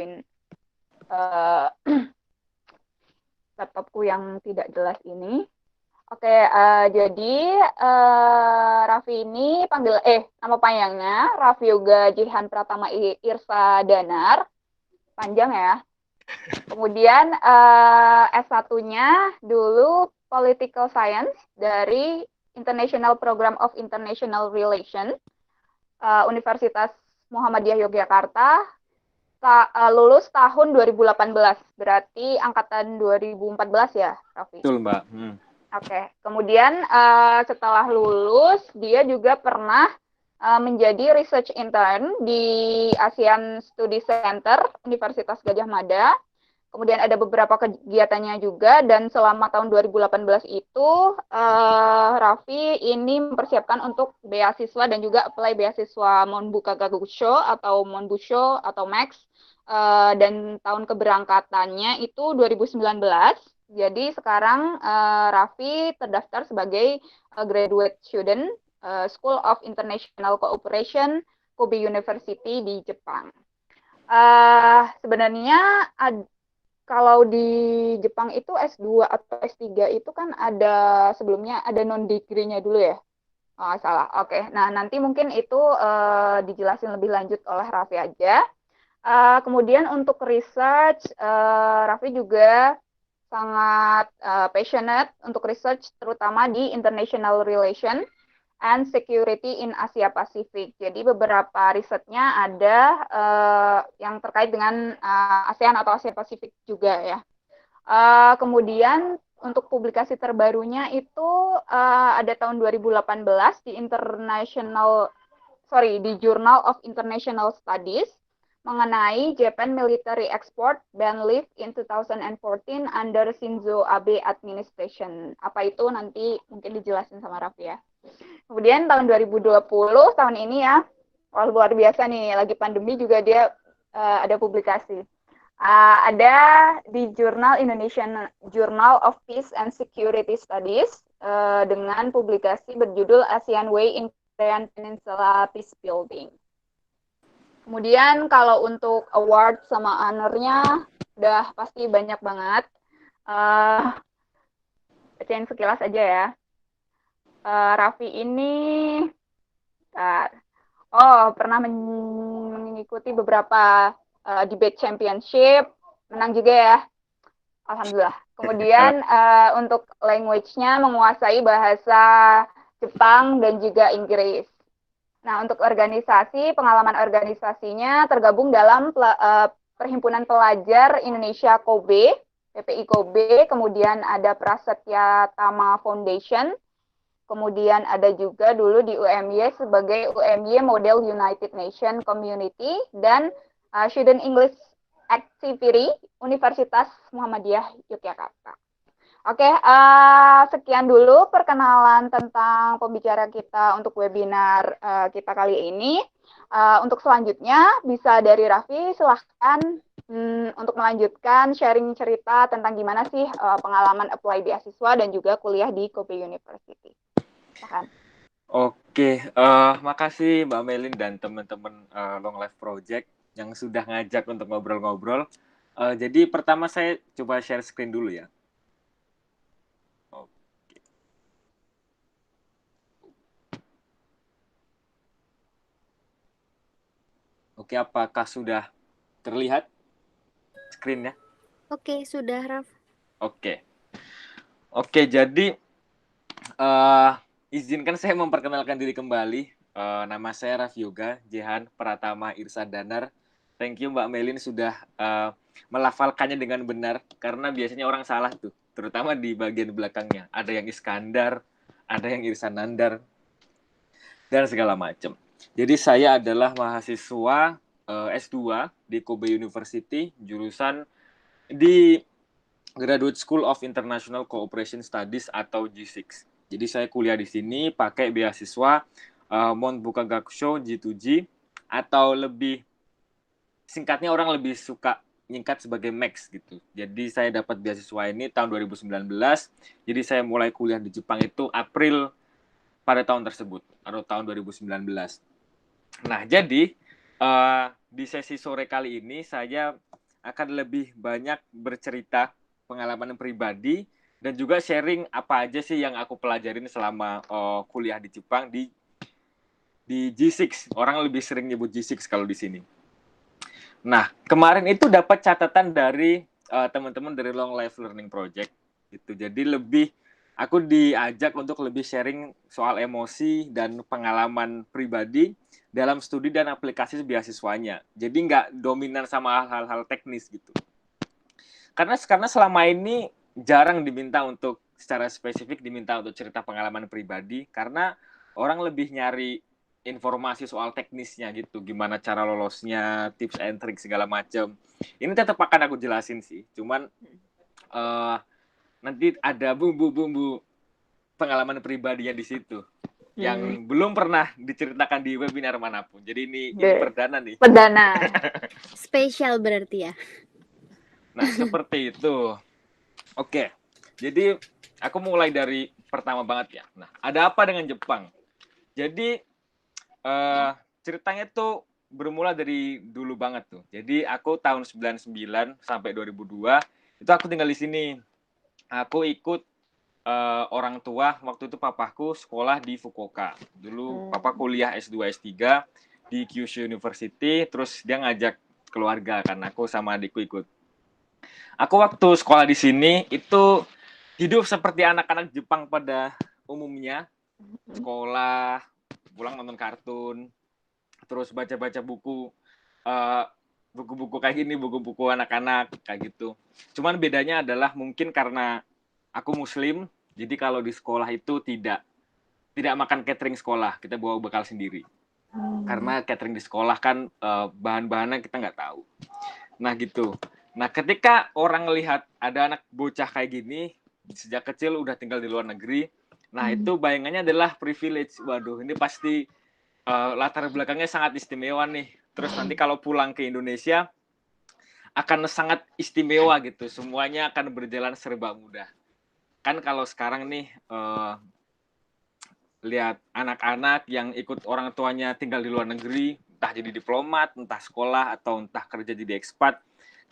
nungguin uh, laptopku yang tidak jelas ini. Oke, jadi Raffi ini nama panjangnya Raffi Yoga Jihan Pratama Irsa Danar, panjang ya. Kemudian S1-nya dulu Political Science dari International Program of International Relations, Universitas Muhammadiyah Yogyakarta, lulus tahun 2018, berarti angkatan 2014 ya, Raffi? Betul, Mbak. Oke, kemudian setelah lulus, dia juga pernah menjadi research intern di ASEAN Study Center Universitas Gadjah Mada. Kemudian ada beberapa kegiatannya juga, dan selama tahun 2018 itu Raffi ini mempersiapkan untuk beasiswa dan juga apply beasiswa Monbuka Gagusho atau Monbusho atau Max, dan tahun keberangkatannya itu 2019. Jadi sekarang Raffi terdaftar sebagai graduate student School of International Cooperation Kobe University di Jepang. Sebenarnya kalau di Jepang itu S2 atau S3 itu kan ada sebelumnya ada non-degree-nya dulu ya. Oh, salah. Oke. Nah, nanti mungkin itu dijelasin lebih lanjut oleh Raffi aja. Kemudian untuk research, Raffi juga sangat passionate untuk research terutama di international relation and security in Asia Pacific. Jadi beberapa risetnya ada yang terkait dengan ASEAN atau Asia Pasifik juga ya. Kemudian untuk publikasi terbarunya itu ada tahun 2018 di Journal of International Studies mengenai Japan Military Export Ban Lift in 2014 under Shinzo Abe Administration. Apa itu nanti mungkin dijelasin sama Raffi ya. Kemudian tahun 2020, tahun ini ya, luar biasa nih, lagi pandemi juga dia ada publikasi. Ada di Indonesian Journal of Peace and Security Studies dengan publikasi berjudul ASEAN Way in Korean Peninsula Peace Building. Kemudian kalau untuk award sama honor-nya udah pasti banyak banget. Bacain sekilas aja ya. Raffi ini pernah mengikuti beberapa debate championship, menang juga ya, alhamdulillah. Kemudian untuk language-nya menguasai bahasa Jepang dan juga Inggris. Nah, untuk organisasi, pengalaman organisasinya tergabung dalam Perhimpunan Pelajar Indonesia Kobe, PPI Kobe, kemudian ada Prasetya Tama Foundation, kemudian ada juga dulu di UMY sebagai UMY Model United Nations Community, dan Student English Activity Universitas Muhammadiyah Yogyakarta. Oke, sekian dulu perkenalan tentang pembicara kita untuk webinar kita kali ini. Untuk selanjutnya bisa dari Raffi, silahkan untuk melanjutkan sharing cerita tentang gimana sih pengalaman apply beasiswa dan juga kuliah di Kobe University. Silahkan. Oke, makasih Mbak Melin dan teman-teman Long Life Project yang sudah ngajak untuk ngobrol-ngobrol. Jadi pertama saya coba share screen dulu ya. Oke, apakah sudah terlihat screen-nya? Oke, sudah, Raf. Oke, jadi izinkan saya memperkenalkan diri kembali. Nama saya Raffi Yoga Jihan Pratama Irsa Danar. Thank you Mbak Melin sudah melafalkannya dengan benar, karena biasanya orang salah tuh, terutama di bagian belakangnya. Ada yang Iskandar, ada yang Irsa Nandar, dan segala macam. Jadi saya adalah mahasiswa S2 di Kobe University, jurusan di Graduate School of International Cooperation Studies atau G6. Jadi saya kuliah di sini pakai beasiswa Monbuka Gagusho G2G, atau lebih singkatnya orang lebih suka nyingkat sebagai Max gitu. Jadi saya dapat beasiswa ini tahun 2019. Jadi saya mulai kuliah di Jepang itu April pada tahun tersebut, atau tahun 2019. Nah, jadi di sesi sore kali ini saya akan lebih banyak bercerita pengalaman pribadi dan juga sharing apa aja sih yang aku pelajarin selama kuliah di Jepang di G6. Orang lebih sering nyebut G6 kalau di sini. Nah, kemarin itu dapat catatan dari teman-teman dari Long Life Learning Project gitu. Jadi aku diajak untuk lebih sharing soal emosi dan pengalaman pribadi dalam studi dan aplikasi beasiswanya. Jadi nggak dominan sama hal-hal teknis gitu. Karena selama ini jarang diminta untuk secara spesifik diminta untuk cerita pengalaman pribadi karena orang lebih nyari informasi soal teknisnya gitu, gimana cara lolosnya, tips and trick segala macam. Ini tetap akan aku jelasin sih, cuman nanti ada bumbu-bumbu pengalaman pribadinya di situ yang belum pernah diceritakan di webinar manapun. Jadi ini perdana nih. Perdana. Spesial berarti ya. Nah, seperti itu. Oke. Jadi aku mulai dari pertama banget ya. Nah, ada apa dengan Jepang? Jadi ceritanya tuh bermula dari dulu banget tuh. Jadi aku tahun 99 sampai 2002 itu aku tinggal di sini. Aku ikut orang tua, waktu itu papaku sekolah di Fukuoka. Dulu papa kuliah S2 S3 di Kyushu University, terus dia ngajak keluarga kan, aku sama adikku ikut. Aku waktu sekolah di sini itu hidup seperti anak-anak Jepang pada umumnya. Sekolah, pulang nonton kartun, terus baca-baca buku-buku kayak gini, buku-buku anak-anak kayak gitu. Cuman bedanya adalah mungkin karena aku muslim, jadi kalau di sekolah itu tidak makan catering sekolah, kita bawa bekal sendiri. Karena catering di sekolah kan bahan-bahannya kita nggak tahu. Nah gitu. Nah ketika orang lihat ada anak bocah kayak gini, sejak kecil udah tinggal di luar negeri, nah itu bayangannya adalah privilege. Waduh, ini pasti latar belakangnya sangat istimewa nih. Terus nanti kalau pulang ke Indonesia akan sangat istimewa gitu. Semuanya akan berjalan serba mudah. Kan kalau sekarang nih lihat anak-anak yang ikut orang tuanya tinggal di luar negeri, entah jadi diplomat, entah sekolah, atau entah kerja jadi ekspat.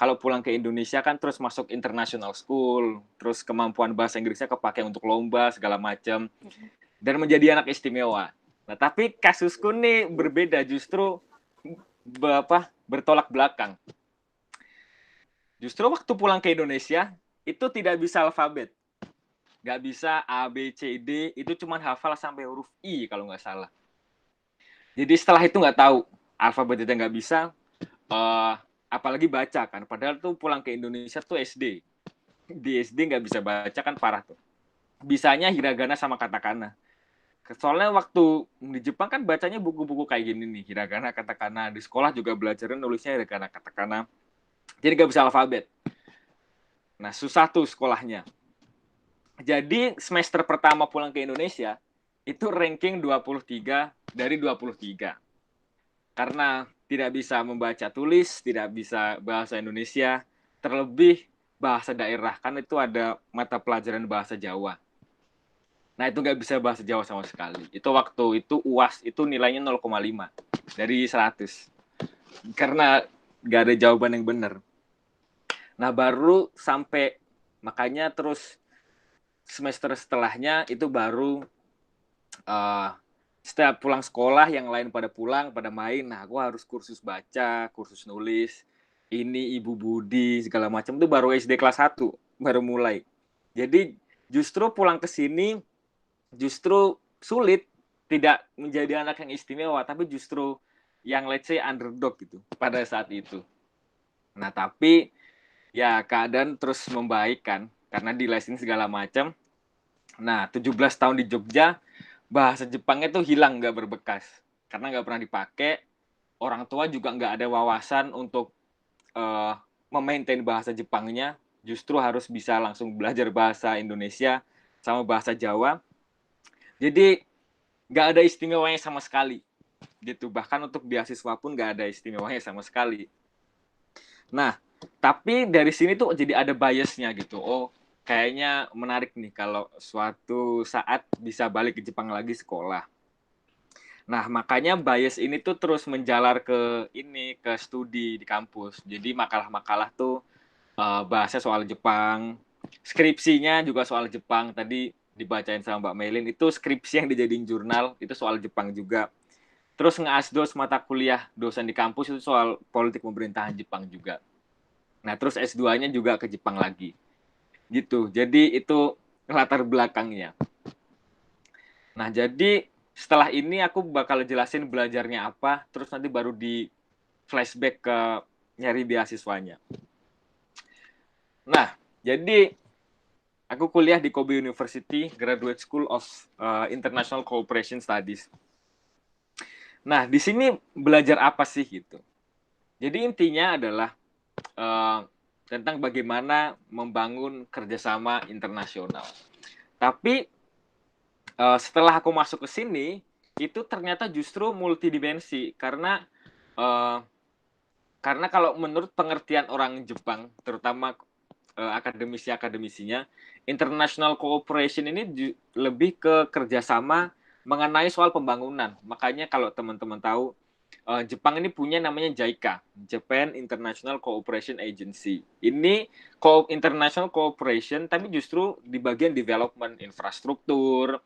Kalau pulang ke Indonesia kan terus masuk international school, terus kemampuan bahasa Inggrisnya kepake untuk lomba segala macam, dan menjadi anak istimewa. Nah, tapi kasusku nih berbeda, justru bertolak belakang. Justru waktu pulang ke Indonesia, itu tidak bisa alfabet. Nggak bisa A, B, C, D, itu cuma hafal sampai huruf I kalau nggak salah. Jadi setelah itu nggak tahu, alfabet itu nggak bisa, apalagi baca kan. Padahal tuh pulang ke Indonesia tuh SD. Di SD nggak bisa baca kan parah tuh. Bisanya hiragana sama katakana. Soalnya waktu di Jepang kan bacanya buku-buku kayak gini nih, hiragana, katakana. Di sekolah juga belajarin nulisnya hiragana, katakana. Jadi nggak bisa alfabet. Nah, susah tuh sekolahnya. Jadi semester pertama pulang ke Indonesia, itu ranking 23 dari 23. Karena tidak bisa membaca tulis, tidak bisa bahasa Indonesia, terlebih bahasa daerah. Kan itu ada mata pelajaran bahasa Jawa. Nah, itu nggak bisa bahasa Jawa sama sekali. Itu waktu itu UAS itu nilainya 0,5 dari 100. Karena nggak ada jawaban yang benar. Nah, baru sampai, makanya terus semester setelahnya itu baru setiap pulang sekolah yang lain pada pulang, pada main. Nah, aku harus kursus baca, kursus nulis, ini Ibu Budi, segala macam. Itu baru SD kelas 1, baru mulai. Jadi justru pulang ke sini, justru sulit, tidak menjadi anak yang istimewa, tapi justru yang let's say underdog gitu pada saat itu. Nah, tapi ya keadaan terus membaik kan, karena dilesin segala macam. Nah, 17 tahun di Jogja, bahasa Jepangnya tuh hilang, nggak berbekas. Karena nggak pernah dipakai, orang tua juga nggak ada wawasan untuk memaintain bahasa Jepangnya, justru harus bisa langsung belajar bahasa Indonesia sama bahasa Jawa. Jadi nggak ada istimewanya sama sekali. Gitu. Bahkan untuk beasiswa pun nggak ada istimewanya sama sekali. Nah, tapi dari sini tuh jadi ada biasnya gitu. Oh, kayaknya menarik nih kalau suatu saat bisa balik ke Jepang lagi sekolah. Nah, makanya bias ini tuh terus menjalar ke studi di kampus. Jadi makalah-makalah tuh bahasnya soal Jepang, skripsinya juga soal Jepang. Tadi dibacain sama Mbak Melin, itu skripsi yang dijadiin jurnal, itu soal Jepang juga. Terus nge-asdos mata kuliah dosen di kampus itu soal politik pemerintahan Jepang juga. Nah, terus S2-nya juga ke Jepang lagi. Gitu. Jadi itu latar belakangnya. Nah, jadi setelah ini aku bakal jelasin belajarnya apa, terus nanti baru di flashback ke nyari beasiswanya. Nah, jadi aku kuliah di Kobe University, Graduate School of International Cooperation Studies. Nah, di sini belajar apa sih gitu? Jadi intinya adalah tentang bagaimana membangun kerjasama internasional. Tapi setelah aku masuk ke sini, itu ternyata justru multidimensi karena kalau menurut pengertian orang Jepang, terutama akademisinya, international cooperation ini lebih ke kerjasama mengenai soal pembangunan. Makanya kalau teman-teman tahu, Jepang ini punya namanya JICA, Japan International Cooperation Agency. Ini international cooperation, tapi justru di bagian development, infrastruktur,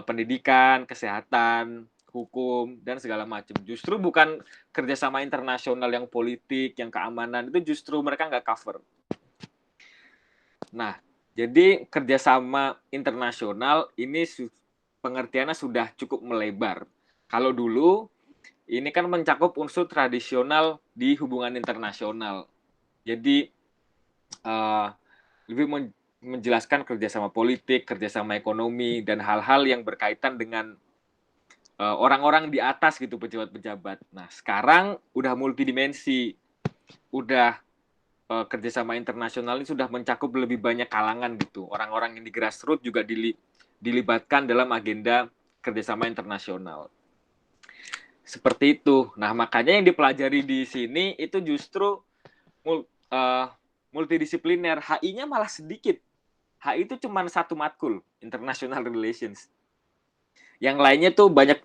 pendidikan, kesehatan, hukum, dan segala macam. Justru bukan kerjasama internasional yang politik, yang keamanan, itu justru mereka nggak cover. Nah, jadi kerjasama internasional ini pengertiannya sudah cukup melebar. Kalau dulu, ini kan mencakup unsur tradisional di hubungan internasional. Jadi, lebih menjelaskan kerjasama politik, kerjasama ekonomi, dan hal-hal yang berkaitan dengan orang-orang di atas gitu, pejabat-pejabat. Nah, sekarang udah multidimensi, udah kerjasama internasional ini sudah mencakup lebih banyak kalangan gitu. Orang-orang yang di grassroots juga dilibatkan dalam agenda kerjasama internasional. Seperti itu. Nah, makanya yang dipelajari di sini itu justru multidisipliner. HI-nya malah sedikit. HI itu cuma satu matkul, International Relations. Yang lainnya tuh banyak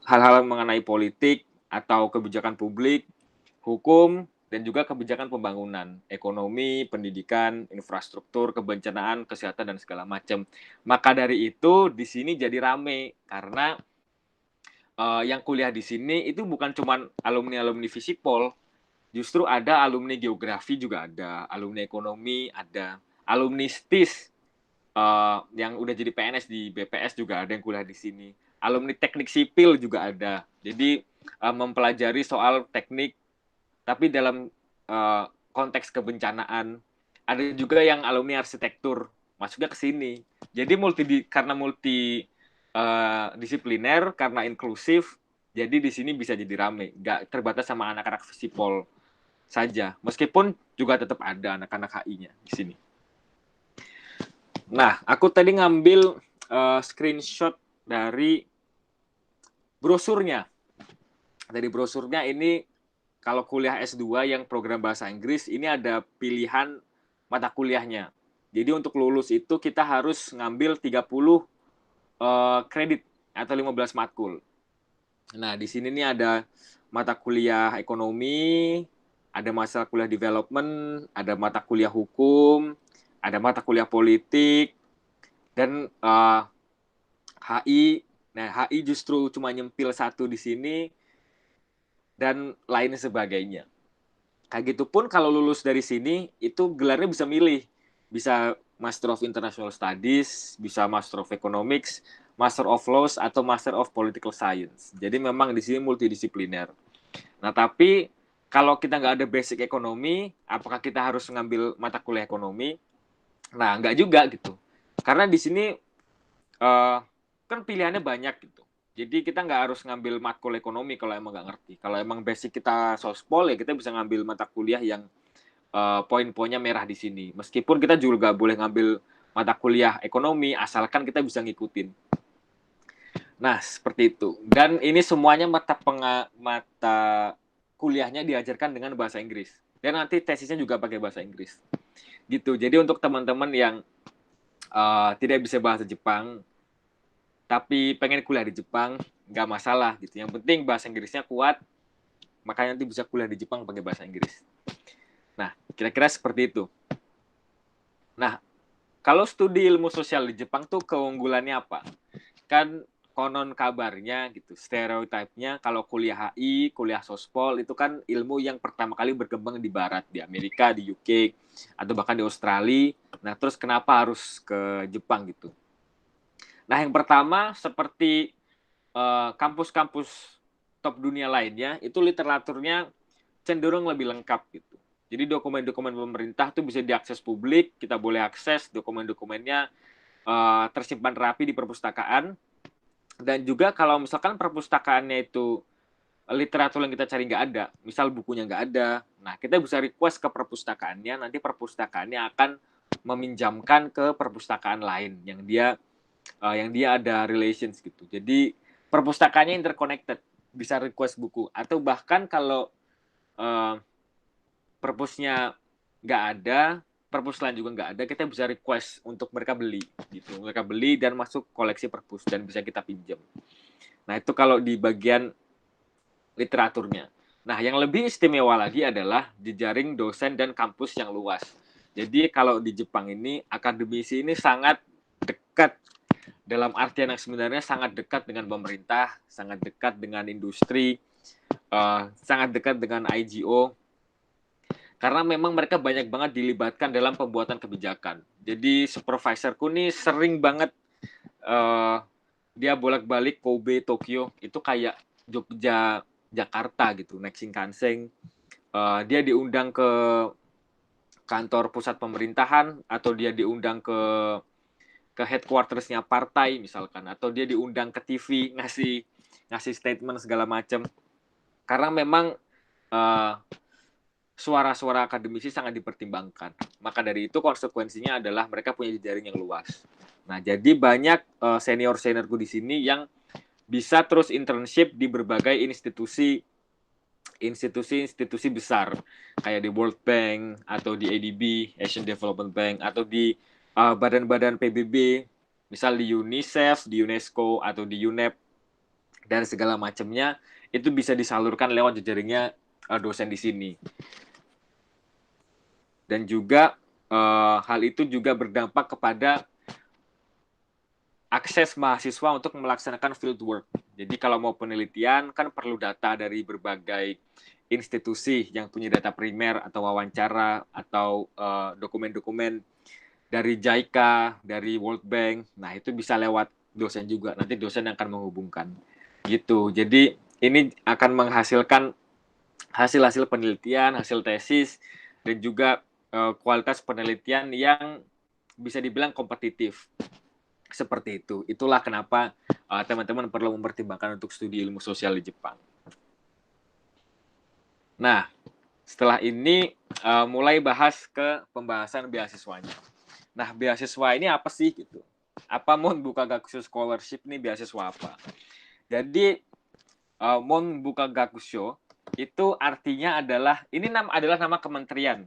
hal-hal mengenai politik atau kebijakan publik, hukum, dan juga kebijakan pembangunan, ekonomi, pendidikan, infrastruktur, kebencanaan, kesehatan, dan segala macam. Maka dari itu, di sini jadi rame, karena yang kuliah di sini itu bukan cuma alumni-alumni Visipol, justru ada alumni geografi juga ada, alumni ekonomi ada, alumni STIS yang udah jadi PNS di BPS juga ada yang kuliah di sini. Alumni teknik sipil juga ada. Jadi mempelajari soal teknik tapi dalam konteks kebencanaan. Ada juga yang alumni arsitektur masuknya ke sini. Jadi karena disipliner, karena inklusif, jadi di sini bisa jadi rame. Nggak terbatas sama anak-anak Visipol saja. Meskipun juga tetap ada anak-anak HI-nya di sini. Nah, aku tadi ngambil screenshot dari brosurnya. Dari brosurnya ini, kalau kuliah S2 yang program bahasa Inggris, ini ada pilihan mata kuliahnya. Jadi untuk lulus itu kita harus ngambil 30 kredit atau 15 matkul. Nah, di sini nih ada mata kuliah ekonomi, ada mata kuliah development, ada mata kuliah hukum, ada mata kuliah politik, dan HI. Nah, HI justru cuma nyempil satu di sini, dan lain sebagainya. Kayak gitu pun kalau lulus dari sini, itu gelarnya bisa milih. Bisa Master of International Studies, bisa Master of Economics, Master of Laws, atau Master of Political Science. Jadi memang di sini multidisipliner. Nah, tapi kalau kita nggak ada basic ekonomi, apakah kita harus ngambil mata kuliah ekonomi? Nah, nggak juga gitu. Karena di sini kan pilihannya banyak gitu. Jadi kita nggak harus ngambil matkul ekonomi kalau emang nggak ngerti. Kalau emang basic kita sospol, ya kita bisa ngambil mata kuliah yang poin-poinnya merah di sini. Meskipun kita juga boleh ngambil mata kuliah ekonomi, asalkan kita bisa ngikutin. Nah, seperti itu. Dan ini semuanya mata kuliahnya diajarkan dengan bahasa Inggris. Dan nanti tesisnya juga pakai bahasa Inggris. Gitu. Jadi untuk teman-teman yang tidak bisa bahasa Jepang, tapi pengen kuliah di Jepang, nggak masalah gitu. Yang penting bahasa Inggrisnya kuat, makanya nanti bisa kuliah di Jepang pakai bahasa Inggris. Nah, kira-kira seperti itu. Nah, kalau studi ilmu sosial di Jepang tuh keunggulannya apa? Kan konon kabarnya gitu, stereotipnya kalau kuliah HI, kuliah sospol itu kan ilmu yang pertama kali berkembang di barat, di Amerika, di UK, atau bahkan di Australia. Nah, terus kenapa harus ke Jepang gitu? Nah, yang pertama seperti kampus-kampus top dunia lainnya, itu literaturnya cenderung lebih lengkap gitu. Jadi dokumen-dokumen pemerintah tuh bisa diakses publik, kita boleh akses dokumen-dokumennya tersimpan rapi di perpustakaan. Dan juga kalau misalkan perpustakaannya itu literatur yang kita cari nggak ada, misal bukunya nggak ada, nah kita bisa request ke perpustakaannya, nanti perpustakaannya akan meminjamkan ke perpustakaan lain yang dia ada relations gitu. Jadi perpustakaannya interconnected, bisa request buku. Atau bahkan kalau uh, perpusnya nggak ada, perpus lain juga nggak ada, kita bisa request untuk mereka beli gitu. Mereka beli dan masuk koleksi perpus dan bisa kita pinjam. Nah, itu kalau di bagian literaturnya. Nah, yang lebih istimewa lagi adalah jejaring dosen dan kampus yang luas. Jadi kalau di Jepang ini, akademisi ini sangat dekat dalam artian yang sebenarnya sangat dekat dengan pemerintah, sangat dekat dengan industri, sangat dekat dengan IGO, karena memang mereka banyak banget dilibatkan dalam pembuatan kebijakan. Jadi supervisorku nih sering banget dia bolak-balik Kobe, Tokyo, itu kayak Jogja, Jakarta gitu, naik Shinkansen. Dia diundang ke kantor pusat pemerintahan atau dia diundang ke headquartersnya partai misalkan, atau dia diundang ke TV ngasih statement segala macam. Karena memang suara-suara akademisi sangat dipertimbangkan. Maka dari itu konsekuensinya adalah mereka punya jejaring yang luas. Nah, jadi banyak senior-seniorku di sini yang bisa terus internship di berbagai institusi besar kayak di World Bank atau di ADB, Asian Development Bank, atau di badan-badan PBB, misal di UNICEF, di UNESCO, atau di UNEP, dan segala macamnya, itu bisa disalurkan lewat jejaringnya dosen di sini. Dan juga hal itu juga berdampak kepada akses mahasiswa untuk melaksanakan field work. Jadi kalau mau penelitian kan perlu data dari berbagai institusi yang punya data primer atau wawancara atau dokumen-dokumen dari JICA, dari World Bank. Nah, itu bisa lewat dosen juga. Nanti dosen yang akan menghubungkan. Gitu. Jadi ini akan menghasilkan hasil-hasil penelitian, hasil tesis, dan juga kualitas penelitian yang bisa dibilang kompetitif. Seperti itu. Itulah kenapa teman-teman perlu mempertimbangkan untuk studi ilmu sosial di Jepang. Nah, setelah ini mulai bahas ke pembahasan beasiswanya. Nah, beasiswa ini apa sih gitu? Apa Mon Bukagakusho Scholarship ini beasiswa apa? Jadi Mon Bukagakusho itu artinya adalah adalah nama kementerian.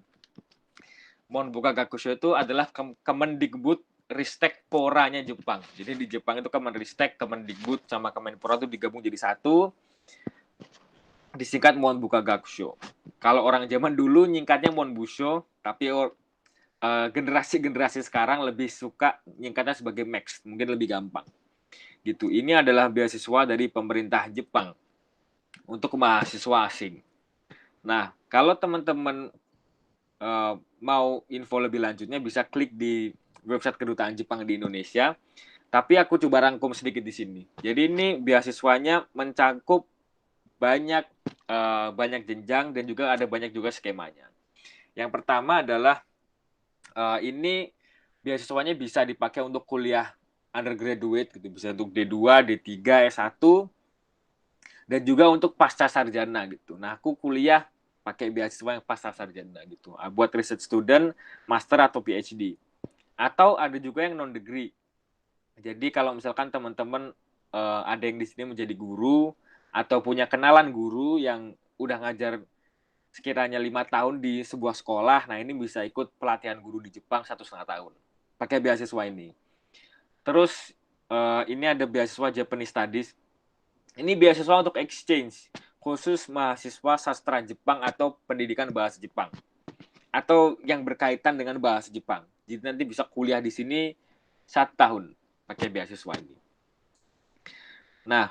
Mon Bukagakusho itu adalah Kemendikbud Ristek Poranya Jepang. Jadi di Jepang itu Kemenristek, Kemendikbud sama Kemenpora itu digabung jadi satu. Disingkat Mon Bukagakusho. Kalau orang zaman dulu nyingkatnya Mon Busho, tapi generasi-generasi sekarang lebih suka nyingkatnya sebagai Max, mungkin lebih gampang. Gitu. Ini adalah beasiswa dari pemerintah Jepang untuk mahasiswa asing. Nah, kalau teman-teman mau info lebih lanjutnya bisa klik di website kedutaan Jepang di Indonesia. Tapi aku coba rangkum sedikit di sini. Jadi ini beasiswanya mencakup banyak jenjang dan juga ada banyak juga skemanya. Yang pertama adalah ini beasiswanya bisa dipakai untuk kuliah undergraduate gitu, bisa untuk D2, D3, S1 dan juga untuk pasca sarjana gitu. Nah, aku kuliah pakai beasiswa yang pasca sarjana gitu. Buat research student, master atau PhD. Atau ada juga yang non degree. Jadi kalau misalkan teman-teman ada yang di sini menjadi guru atau punya kenalan guru yang udah ngajar sekiranya 5 tahun di sebuah sekolah, nah ini bisa ikut pelatihan guru di Jepang 1,5 tahun pakai beasiswa ini. Terus ini ada beasiswa Japanese Studies. Ini beasiswa untuk exchange, khusus mahasiswa sastra Jepang atau pendidikan bahasa Jepang, atau yang berkaitan dengan bahasa Jepang. Jadi nanti bisa kuliah di sini 1 tahun pakai beasiswa ini. Nah,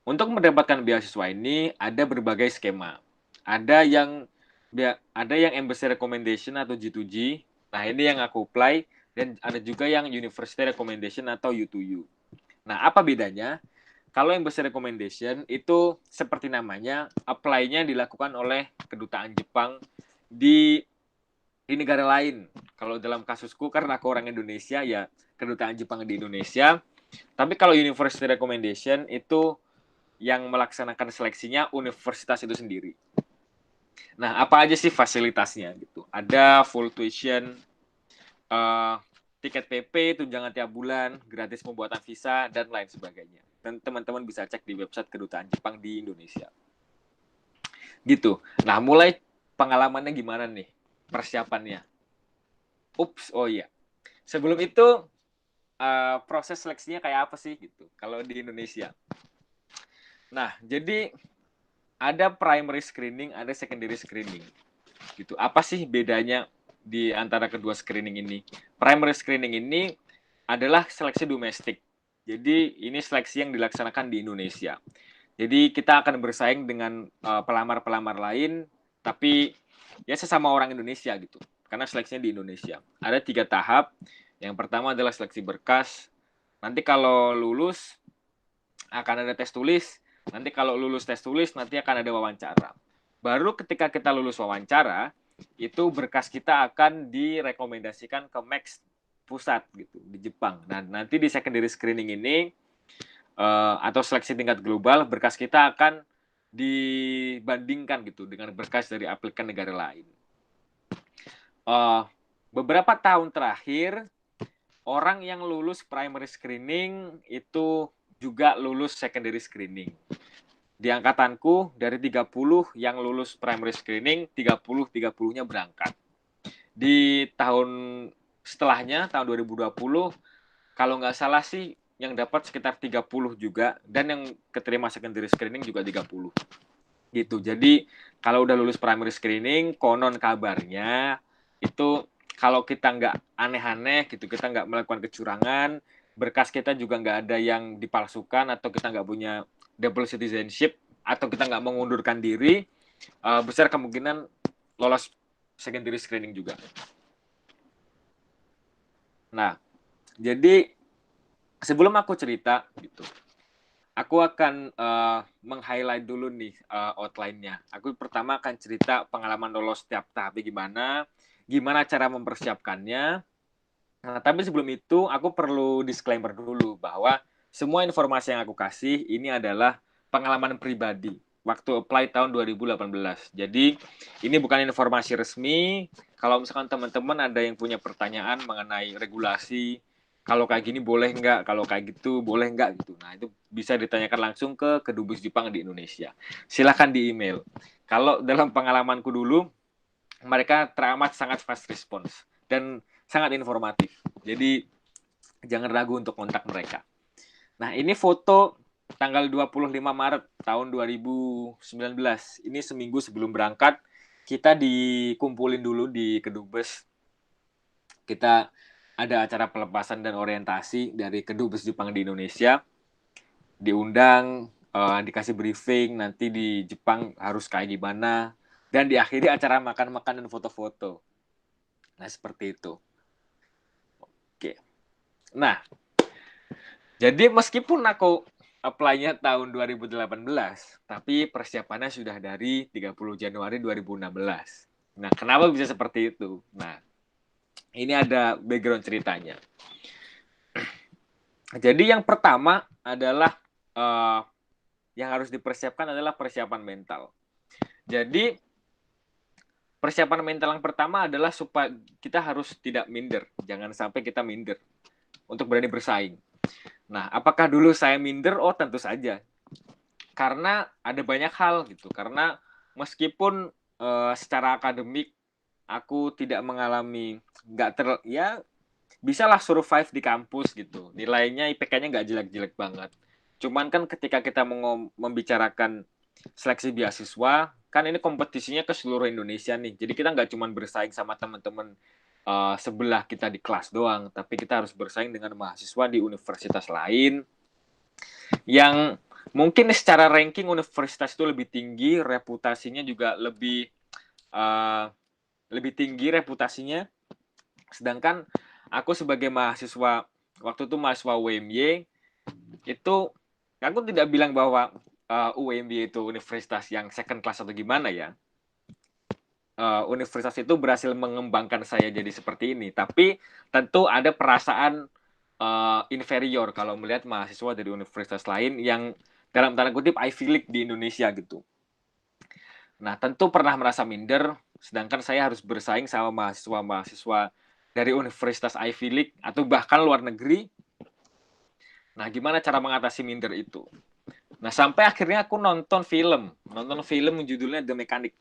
untuk mendapatkan beasiswa ini ada berbagai skema. Ada yang embassy recommendation atau G2G. Nah, ini yang aku apply, dan ada juga yang university recommendation atau U2U. Nah, apa bedanya? Kalau embassy recommendation itu seperti namanya, apply-nya dilakukan oleh kedutaan Jepang di negara lain. Kalau dalam kasusku karena aku orang Indonesia, ya kedutaan Jepang di Indonesia. Tapi kalau university recommendation itu yang melaksanakan seleksinya universitas itu sendiri. Nah, apa aja sih fasilitasnya gitu? Ada full tuition, tiket PP, tunjangan tiap bulan, gratis pembuatan visa, dan lain sebagainya. Dan teman-teman bisa cek di website kedutaan Jepang di Indonesia. Gitu. Nah, mulai pengalamannya gimana nih? Persiapannya. Oh iya. Sebelum itu, proses seleksinya kayak apa sih gitu kalau di Indonesia? Nah, jadi ada primary screening, ada secondary screening. Gitu. Apa sih bedanya di antara kedua screening ini? Primary screening ini adalah seleksi domestik. Jadi ini seleksi yang dilaksanakan di Indonesia. Jadi kita akan bersaing dengan pelamar-pelamar lain, tapi ya sesama orang Indonesia gitu. Karena seleksinya di Indonesia. Ada 3 tahap. Yang pertama adalah seleksi berkas. Nanti kalau lulus akan ada tes tulis. Nanti kalau lulus tes tulis nanti akan ada wawancara. Baru ketika kita lulus wawancara, itu berkas kita akan direkomendasikan ke Max pusat gitu di Jepang. Nah, nanti di secondary screening ini atau seleksi tingkat global, berkas kita akan dibandingkan gitu dengan berkas dari aplikan negara lain. Beberapa tahun terakhir, orang yang lulus primary screening itu juga lulus secondary screening. Di angkatanku, dari 30 yang lulus primary screening, 30-30-nya berangkat. Di tahun setelahnya, tahun 2020, kalau nggak salah sih, yang dapat sekitar 30 juga, dan yang keterima secondary screening juga 30. Gitu. Jadi, kalau udah lulus primary screening, konon kabarnya, itu kalau kita nggak aneh-aneh, gitu, kita nggak melakukan kecurangan, berkas kita juga nggak ada yang dipalsukan, atau kita nggak punya double citizenship, atau kita nggak mengundurkan diri, besar kemungkinan lolos secondary screening juga. Nah, jadi sebelum aku cerita gitu, aku akan meng-highlight dulu nih outline-nya. Aku pertama akan cerita pengalaman lolos setiap tahapnya gimana cara mempersiapkannya. Nah, tapi sebelum itu aku perlu disclaimer dulu bahwa semua informasi yang aku kasih ini adalah pengalaman pribadi waktu apply tahun 2018. Jadi ini bukan informasi resmi. Kalau misalkan teman-teman ada yang punya pertanyaan mengenai regulasi, kalau kayak gini boleh nggak, kalau kayak gitu boleh nggak gitu. Nah, itu bisa ditanyakan langsung ke Kedubes Jepang di Indonesia. Silakan di email. Kalau dalam pengalamanku dulu, mereka teramat sangat fast response dan sangat informatif. Jadi jangan ragu untuk kontak mereka. Nah, ini foto tanggal 25 Maret tahun 2019. Ini seminggu sebelum berangkat, kita dikumpulin dulu di Kedubes. Kita ada acara pelepasan dan orientasi dari Kedubes Jepang di Indonesia. Diundang, dikasih briefing, nanti di Jepang harus kayak gimana. Dan diakhiri acara makan-makan dan foto-foto. Nah, seperti itu. Oke. Nah, jadi meskipun aku apply-nya tahun 2018, tapi persiapannya sudah dari 30 Januari 2016. Nah, kenapa bisa seperti itu? Nah, ini ada background ceritanya. Jadi yang pertama adalah yang harus dipersiapkan adalah persiapan mental. Jadi persiapan mental yang pertama adalah supaya kita harus tidak minder. Jangan sampai kita minder untuk berani bersaing. Nah, apakah dulu saya minder? Oh, tentu saja. Karena ada banyak hal gitu. Karena meskipun secara akademik aku tidak mengalami bisalah survive di kampus gitu. Nilainya IPK-nya nggak jelek-jelek banget. Cuman kan ketika kita membicarakan seleksi beasiswa, kan ini kompetisinya ke seluruh Indonesia nih. Jadi kita nggak cuma bersaing sama teman-teman sebelah kita di kelas doang, tapi kita harus bersaing dengan mahasiswa di universitas lain yang mungkin secara ranking universitas itu lebih tinggi, reputasinya juga lebih tinggi reputasinya. Sedangkan aku sebagai mahasiswa, waktu itu mahasiswa UMY, itu aku tidak bilang bahwa UMY itu universitas yang second class atau gimana ya. Universitas itu berhasil mengembangkan saya jadi seperti ini. Tapi tentu ada perasaan inferior kalau melihat mahasiswa dari universitas lain yang dalam tanda kutip Ivy League di Indonesia gitu. Nah, tentu pernah merasa minder, sedangkan saya harus bersaing sama mahasiswa-mahasiswa dari universitas Ivy League atau bahkan luar negeri. Nah, gimana cara mengatasi minder itu? Nah, sampai akhirnya aku nonton film judulnya The Mechanic.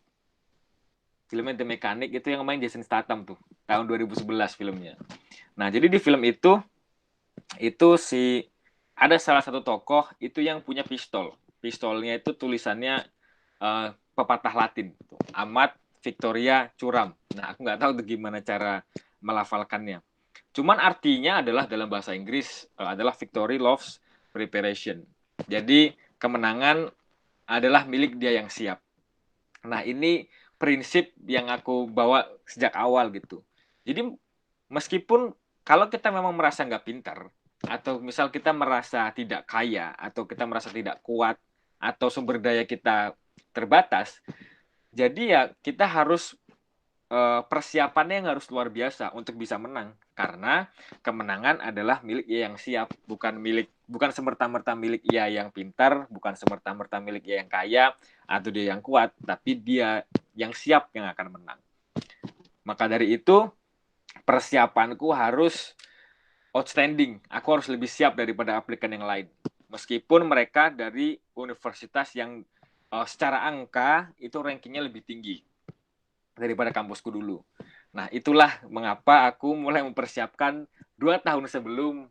Filmnya The Mechanic itu yang main Jason Statham tuh, tahun 2011 filmnya. Nah, jadi di film itu ada salah satu tokoh itu yang punya pistol. Pistolnya itu tulisannya pepatah Latin, Amat Victoria Curam. Nah, aku nggak tahu tuh gimana cara melafalkannya. Cuman artinya adalah dalam bahasa Inggris adalah victory loves preparation. Jadi kemenangan adalah milik dia yang siap. Nah, ini prinsip yang aku bawa sejak awal gitu. Jadi meskipun kalau kita memang merasa nggak pintar, atau misal kita merasa tidak kaya, atau kita merasa tidak kuat, atau sumber daya kita terbatas, jadi ya kita harus persiapannya yang harus luar biasa untuk bisa menang, karena kemenangan adalah milik ia yang siap, bukan semerta-merta milik ia yang pintar, bukan semerta-merta milik ia yang kaya atau dia yang kuat, tapi dia yang siap yang akan menang. Maka dari itu persiapanku harus outstanding, aku harus lebih siap daripada aplikan yang lain, meskipun mereka dari universitas yang secara angka itu rankingnya lebih tinggi daripada kampusku dulu. Nah, itulah mengapa aku mulai mempersiapkan 2 tahun sebelum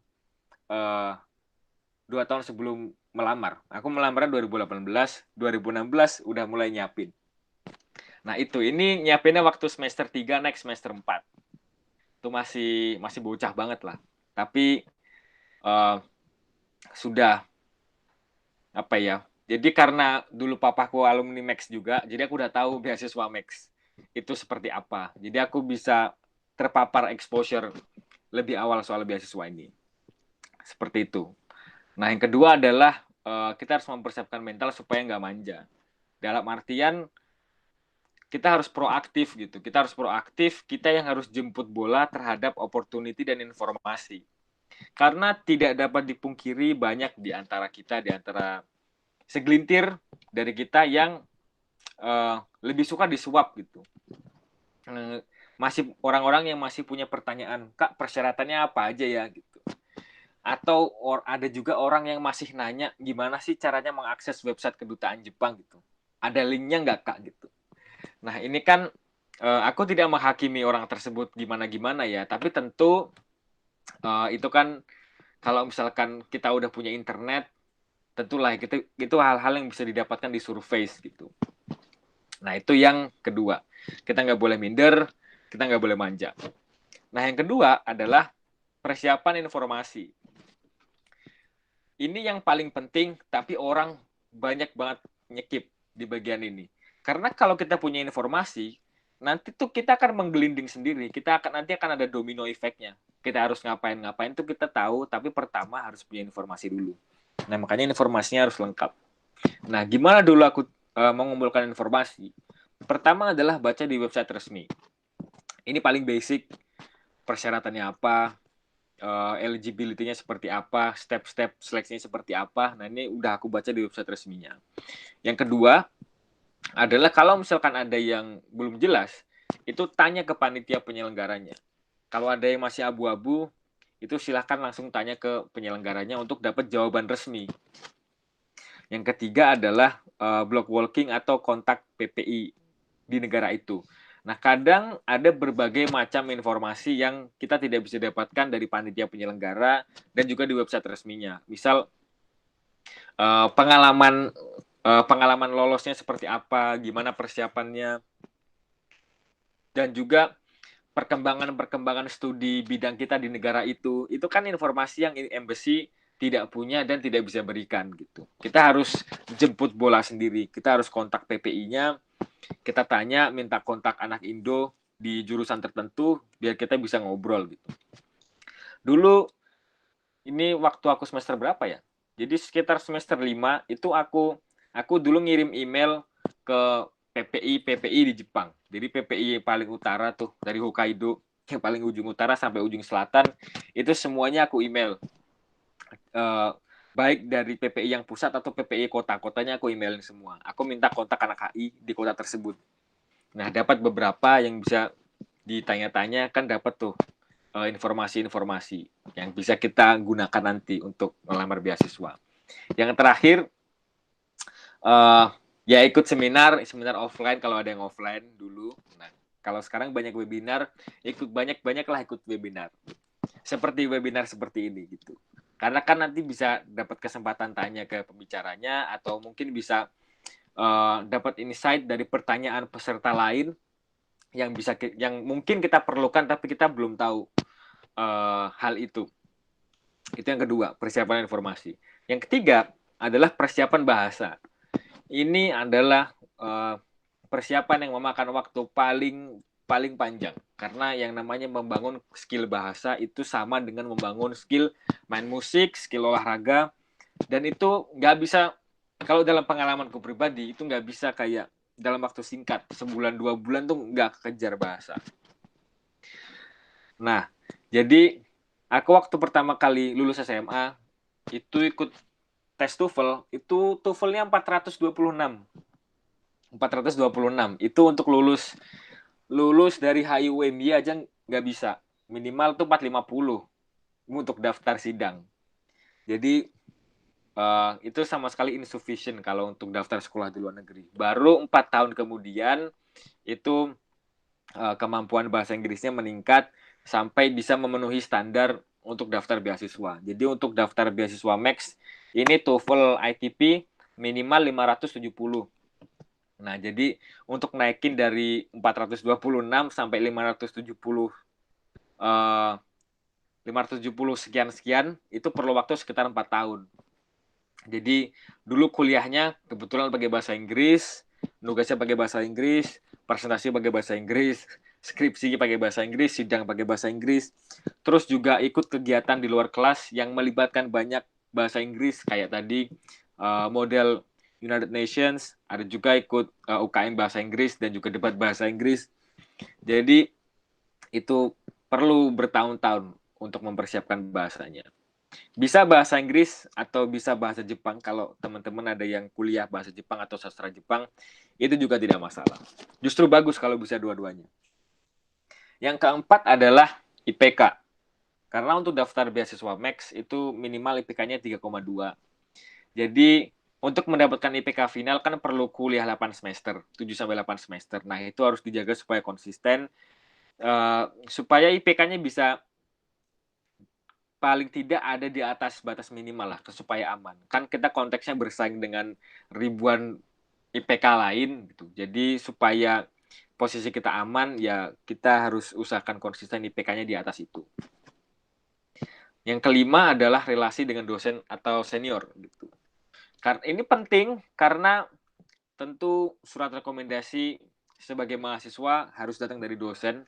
2 tahun sebelum melamar. Aku melamarnya 2018, 2016 udah mulai nyiapin. Nah, ini nyiapinnya waktu semester 3 naik semester 4. Itu masih bocah banget lah. Tapi sudah apa ya? Jadi karena dulu papaku alumni Max juga, jadi aku udah tahu beasiswa Max itu seperti apa. Jadi aku bisa terpapar exposure lebih awal soal beasiswa ini. Seperti itu. Nah, yang kedua adalah kita harus mempersiapkan mental supaya nggak manja. Dalam artian kita harus proaktif gitu. Kita harus proaktif, kita yang harus jemput bola terhadap opportunity dan informasi. Karena tidak dapat dipungkiri banyak di antara segelintir dari kita yang lebih suka disuap gitu. Masih orang-orang yang masih punya pertanyaan, Kak, persyaratannya apa aja ya gitu. Atau ada juga orang yang masih nanya gimana sih caranya mengakses website kedutaan Jepang gitu. Ada linknya nggak, Kak, gitu. Nah, ini kan aku tidak menghakimi orang tersebut gimana-gimana ya, tapi tentu itu kan kalau misalkan kita udah punya internet, tentulah itu hal-hal yang bisa didapatkan di surveys gitu. Nah, itu yang kedua. Kita nggak boleh minder, kita nggak boleh manja. Nah, yang kedua adalah persiapan informasi. Ini yang paling penting, tapi orang banyak banget nyekip di bagian ini. Karena kalau kita punya informasi, nanti tuh kita akan menggelinding sendiri. Nanti akan ada domino efeknya. Kita harus ngapain tuh kita tahu, tapi pertama harus punya informasi dulu. Nah, makanya informasinya harus lengkap. Nah, gimana dulu aku mengumpulkan informasi? Pertama adalah baca di website resmi. Ini paling basic, persyaratannya apa, eligibility-nya seperti apa, step-step seleksinya seperti apa. Nah, ini udah aku baca di website resminya. Yang kedua adalah kalau misalkan ada yang belum jelas, itu tanya ke panitia penyelenggaranya. Kalau ada yang masih abu-abu, itu silahkan langsung tanya ke penyelenggaranya untuk dapat jawaban resmi. Yang ketiga adalah block walking atau kontak PPI di negara itu. Nah, kadang ada berbagai macam informasi yang kita tidak bisa dapatkan dari panitia penyelenggara dan juga di website resminya. Misal, pengalaman pengalaman lolosnya seperti apa, gimana persiapannya, dan juga perkembangan studi bidang kita di negara itu kan informasi yang embassy tidak punya dan tidak bisa berikan gitu. Kita harus jemput bola sendiri, kita harus kontak PPI-nya, kita tanya, minta kontak anak Indo di jurusan tertentu biar kita bisa ngobrol gitu. Dulu ini waktu aku semester berapa ya? Jadi sekitar semester 5 itu aku dulu ngirim email ke PPI di Jepang. Jadi PPI paling utara tuh dari Hokkaido yang paling ujung utara sampai ujung selatan itu semuanya aku email. Baik dari PPI yang pusat atau PPI kota-kotanya aku emailin semua. Aku minta kontak anak HI di kota tersebut. Nah, dapat beberapa yang bisa ditanya-tanya, kan dapat tuh informasi-informasi yang bisa kita gunakan nanti untuk melamar beasiswa. Yang terakhir, ya ikut seminar offline kalau ada yang offline dulu. Nah, kalau sekarang banyak webinar, banyaklah ikut webinar. Seperti webinar seperti ini gitu. Karena kan nanti bisa dapat kesempatan tanya ke pembicaranya atau mungkin bisa dapat insight dari pertanyaan peserta lain yang mungkin kita perlukan tapi kita belum tahu hal itu. Itu yang kedua, persiapan informasi. Yang ketiga adalah persiapan bahasa. Ini adalah persiapan yang memakan waktu paling panjang karena yang namanya membangun skill bahasa itu sama dengan membangun skill main musik, skill olahraga, dan itu nggak bisa, kalau dalam pengalamanku pribadi itu nggak bisa kayak dalam waktu singkat, sebulan 2 bulan tuh nggak kejar bahasa. Nah, jadi aku waktu pertama kali lulus SMA itu ikut tes TOEFL, itu TOEFL-nya 426. Itu untuk lulus dari HIUMY aja nggak bisa. Minimal tuh 450 untuk daftar sidang. Jadi itu sama sekali insufficient kalau untuk daftar sekolah di luar negeri. Baru 4 tahun kemudian itu kemampuan bahasa Inggrisnya meningkat sampai bisa memenuhi standar untuk daftar beasiswa. Jadi untuk daftar beasiswa Max ini TOEFL ITP minimal 570. Nah, jadi untuk naikin dari 426 sampai 570 sekian itu perlu waktu sekitar 4 tahun. Jadi dulu kuliahnya kebetulan pakai bahasa Inggris, nugasnya pakai bahasa Inggris, presentasi pakai bahasa Inggris, skripsi pakai bahasa Inggris, sidang pakai bahasa Inggris. Terus juga ikut kegiatan di luar kelas yang melibatkan banyak bahasa Inggris kayak tadi model United Nations, ada juga ikut UKM bahasa Inggris dan juga debat bahasa Inggris. Jadi itu perlu bertahun-tahun untuk mempersiapkan bahasanya. Bisa bahasa Inggris atau bisa bahasa Jepang, kalau teman-teman ada yang kuliah bahasa Jepang atau sastra Jepang, itu juga tidak masalah. Justru bagus kalau bisa dua-duanya. Yang keempat adalah IPK. Karena untuk daftar beasiswa Max itu minimal IPK-nya 3,2. Jadi untuk mendapatkan IPK final kan perlu kuliah 8 semester, 7-8 semester. Nah, itu harus dijaga supaya konsisten, supaya IPK-nya bisa paling tidak ada di atas batas minimal lah, supaya aman. Kan kita konteksnya bersaing dengan ribuan IPK lain gitu. Jadi supaya posisi kita aman, ya kita harus usahakan konsisten IPK-nya di atas itu. Yang kelima adalah relasi dengan dosen atau senior gitu. Ini penting karena tentu surat rekomendasi sebagai mahasiswa harus datang dari dosen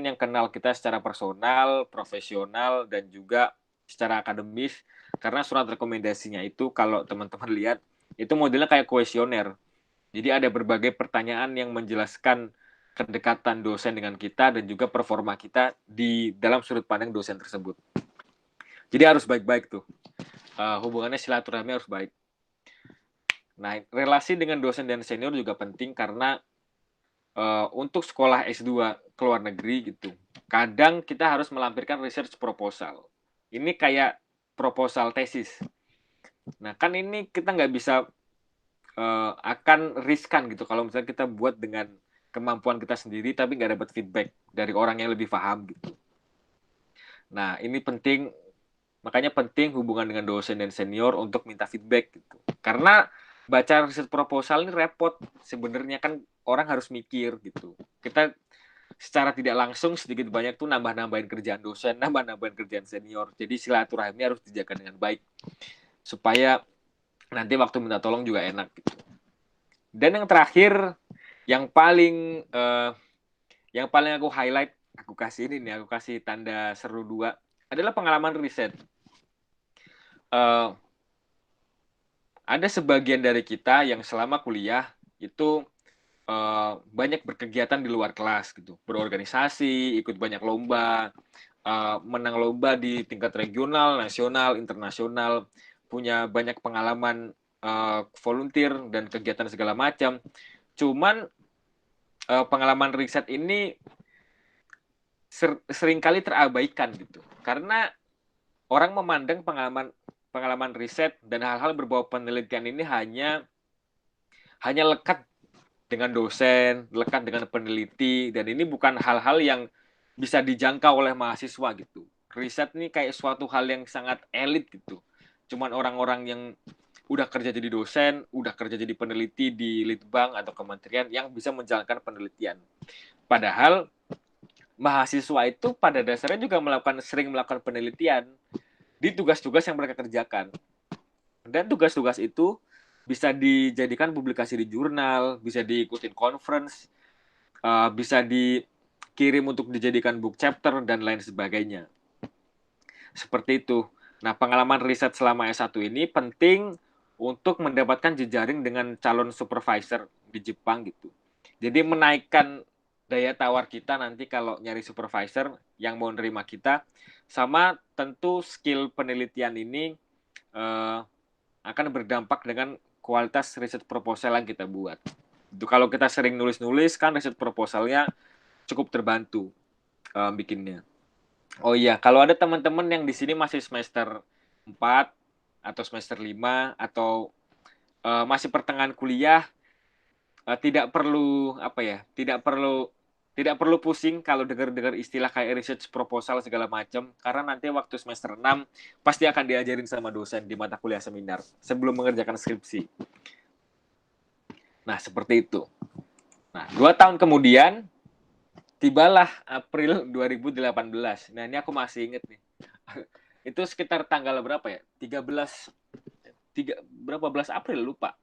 yang kenal kita secara personal, profesional, dan juga secara akademis. Karena surat rekomendasinya itu kalau teman-teman lihat itu modelnya kayak kuesioner. Jadi ada berbagai pertanyaan yang menjelaskan kedekatan dosen dengan kita dan juga performa kita di dalam sudut pandang dosen tersebut. Jadi harus baik-baik tuh. Hubungannya silaturahmi harus baik. Nah, relasi dengan dosen dan senior juga penting karena untuk sekolah S2 ke luar negeri gitu, kadang kita harus melampirkan research proposal. Ini kayak proposal tesis. Nah, kan ini kita nggak bisa akan riskan gitu kalau misalnya kita buat dengan kemampuan kita sendiri tapi nggak dapat feedback dari orang yang lebih paham gitu. Nah, ini penting Makanya penting hubungan dengan dosen dan senior untuk minta feedback gitu. Karena baca riset proposal ini repot. Sebenarnya kan orang harus mikir gitu. Kita secara tidak langsung sedikit banyak tuh nambah-nambahin kerjaan dosen, nambah-nambahin kerjaan senior. Jadi silaturahmi harus dijaga dengan baik supaya nanti waktu minta tolong juga enak gitu. Dan yang terakhir, yang paling aku highlight, aku kasih ini nih, aku kasih tanda seru 2 adalah pengalaman riset. Ada sebagian dari kita yang selama kuliah itu banyak berkegiatan di luar kelas gitu, berorganisasi, ikut banyak lomba, menang lomba di tingkat regional, nasional, internasional, punya banyak pengalaman volunteer dan kegiatan segala macam. Cuman pengalaman riset ini seringkali terabaikan gitu, karena orang memandang pengalaman riset dan hal-hal berbau penelitian ini hanya lekat dengan dosen, lekat dengan peneliti, dan ini bukan hal-hal yang bisa dijangkau oleh mahasiswa gitu. Riset ini kayak suatu hal yang sangat elit gitu. Cuman orang-orang yang udah kerja jadi dosen, udah kerja jadi peneliti di litbang atau kementerian yang bisa menjalankan penelitian. Padahal mahasiswa itu pada dasarnya juga sering melakukan penelitian di tugas-tugas yang mereka kerjakan. Dan tugas-tugas itu bisa dijadikan publikasi di jurnal, bisa diikutin conference, bisa dikirim untuk dijadikan book chapter, dan lain sebagainya. Seperti itu. Nah, pengalaman riset selama S1 ini penting untuk mendapatkan jejaring dengan calon supervisor di Jepang gitu. Jadi menaikkan daya tawar kita nanti kalau nyari supervisor yang mau nerima kita, sama tentu skill penelitian ini akan berdampak dengan kualitas riset proposal yang kita buat. Itu kalau kita sering nulis-nulis kan riset proposalnya cukup terbantu bikinnya. Oh iya, kalau ada teman-teman yang di sini masih semester 4 atau semester 5 atau masih pertengahan kuliah, tidak perlu tidak perlu pusing kalau dengar-dengar istilah kayak research proposal segala macam, karena nanti waktu semester 6 pasti akan diajarin sama dosen di mata kuliah seminar sebelum mengerjakan skripsi. Nah, seperti itu. Nah, 2 tahun kemudian tibalah April 2018. Nah, ini aku masih inget nih. Itu sekitar tanggal berapa ya? 13 April, lupa.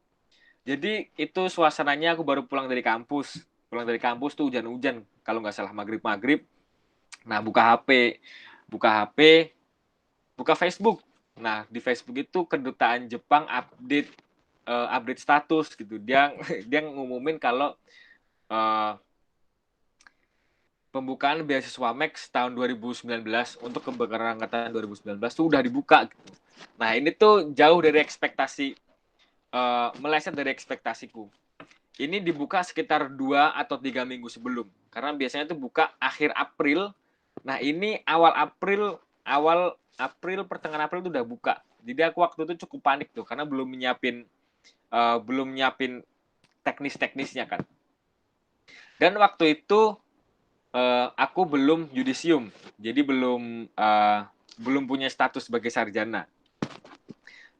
Jadi itu suasananya aku baru pulang dari kampus. Pulang dari kampus tuh hujan-hujan, kalau nggak salah maghrib-maghrib. Nah, buka HP, buka Facebook. Nah, di Facebook itu kedutaan Jepang update status gitu. Dia dia ngumumin kalau pembukaan beasiswa Max tahun 2019 untuk keberangkatan 2019 itu udah dibuka gitu. Nah, ini tuh jauh dari ekspektasi, meleset dari ekspektasiku. Ini dibuka sekitar 2 atau 3 minggu sebelum. Karena biasanya tuh buka akhir April. Nah, ini awal April, pertengahan April itu udah buka. Jadi aku waktu itu cukup panik tuh karena belum nyiapin teknis-teknisnya kan. Dan waktu itu aku belum yudisium, jadi belum punya status sebagai sarjana.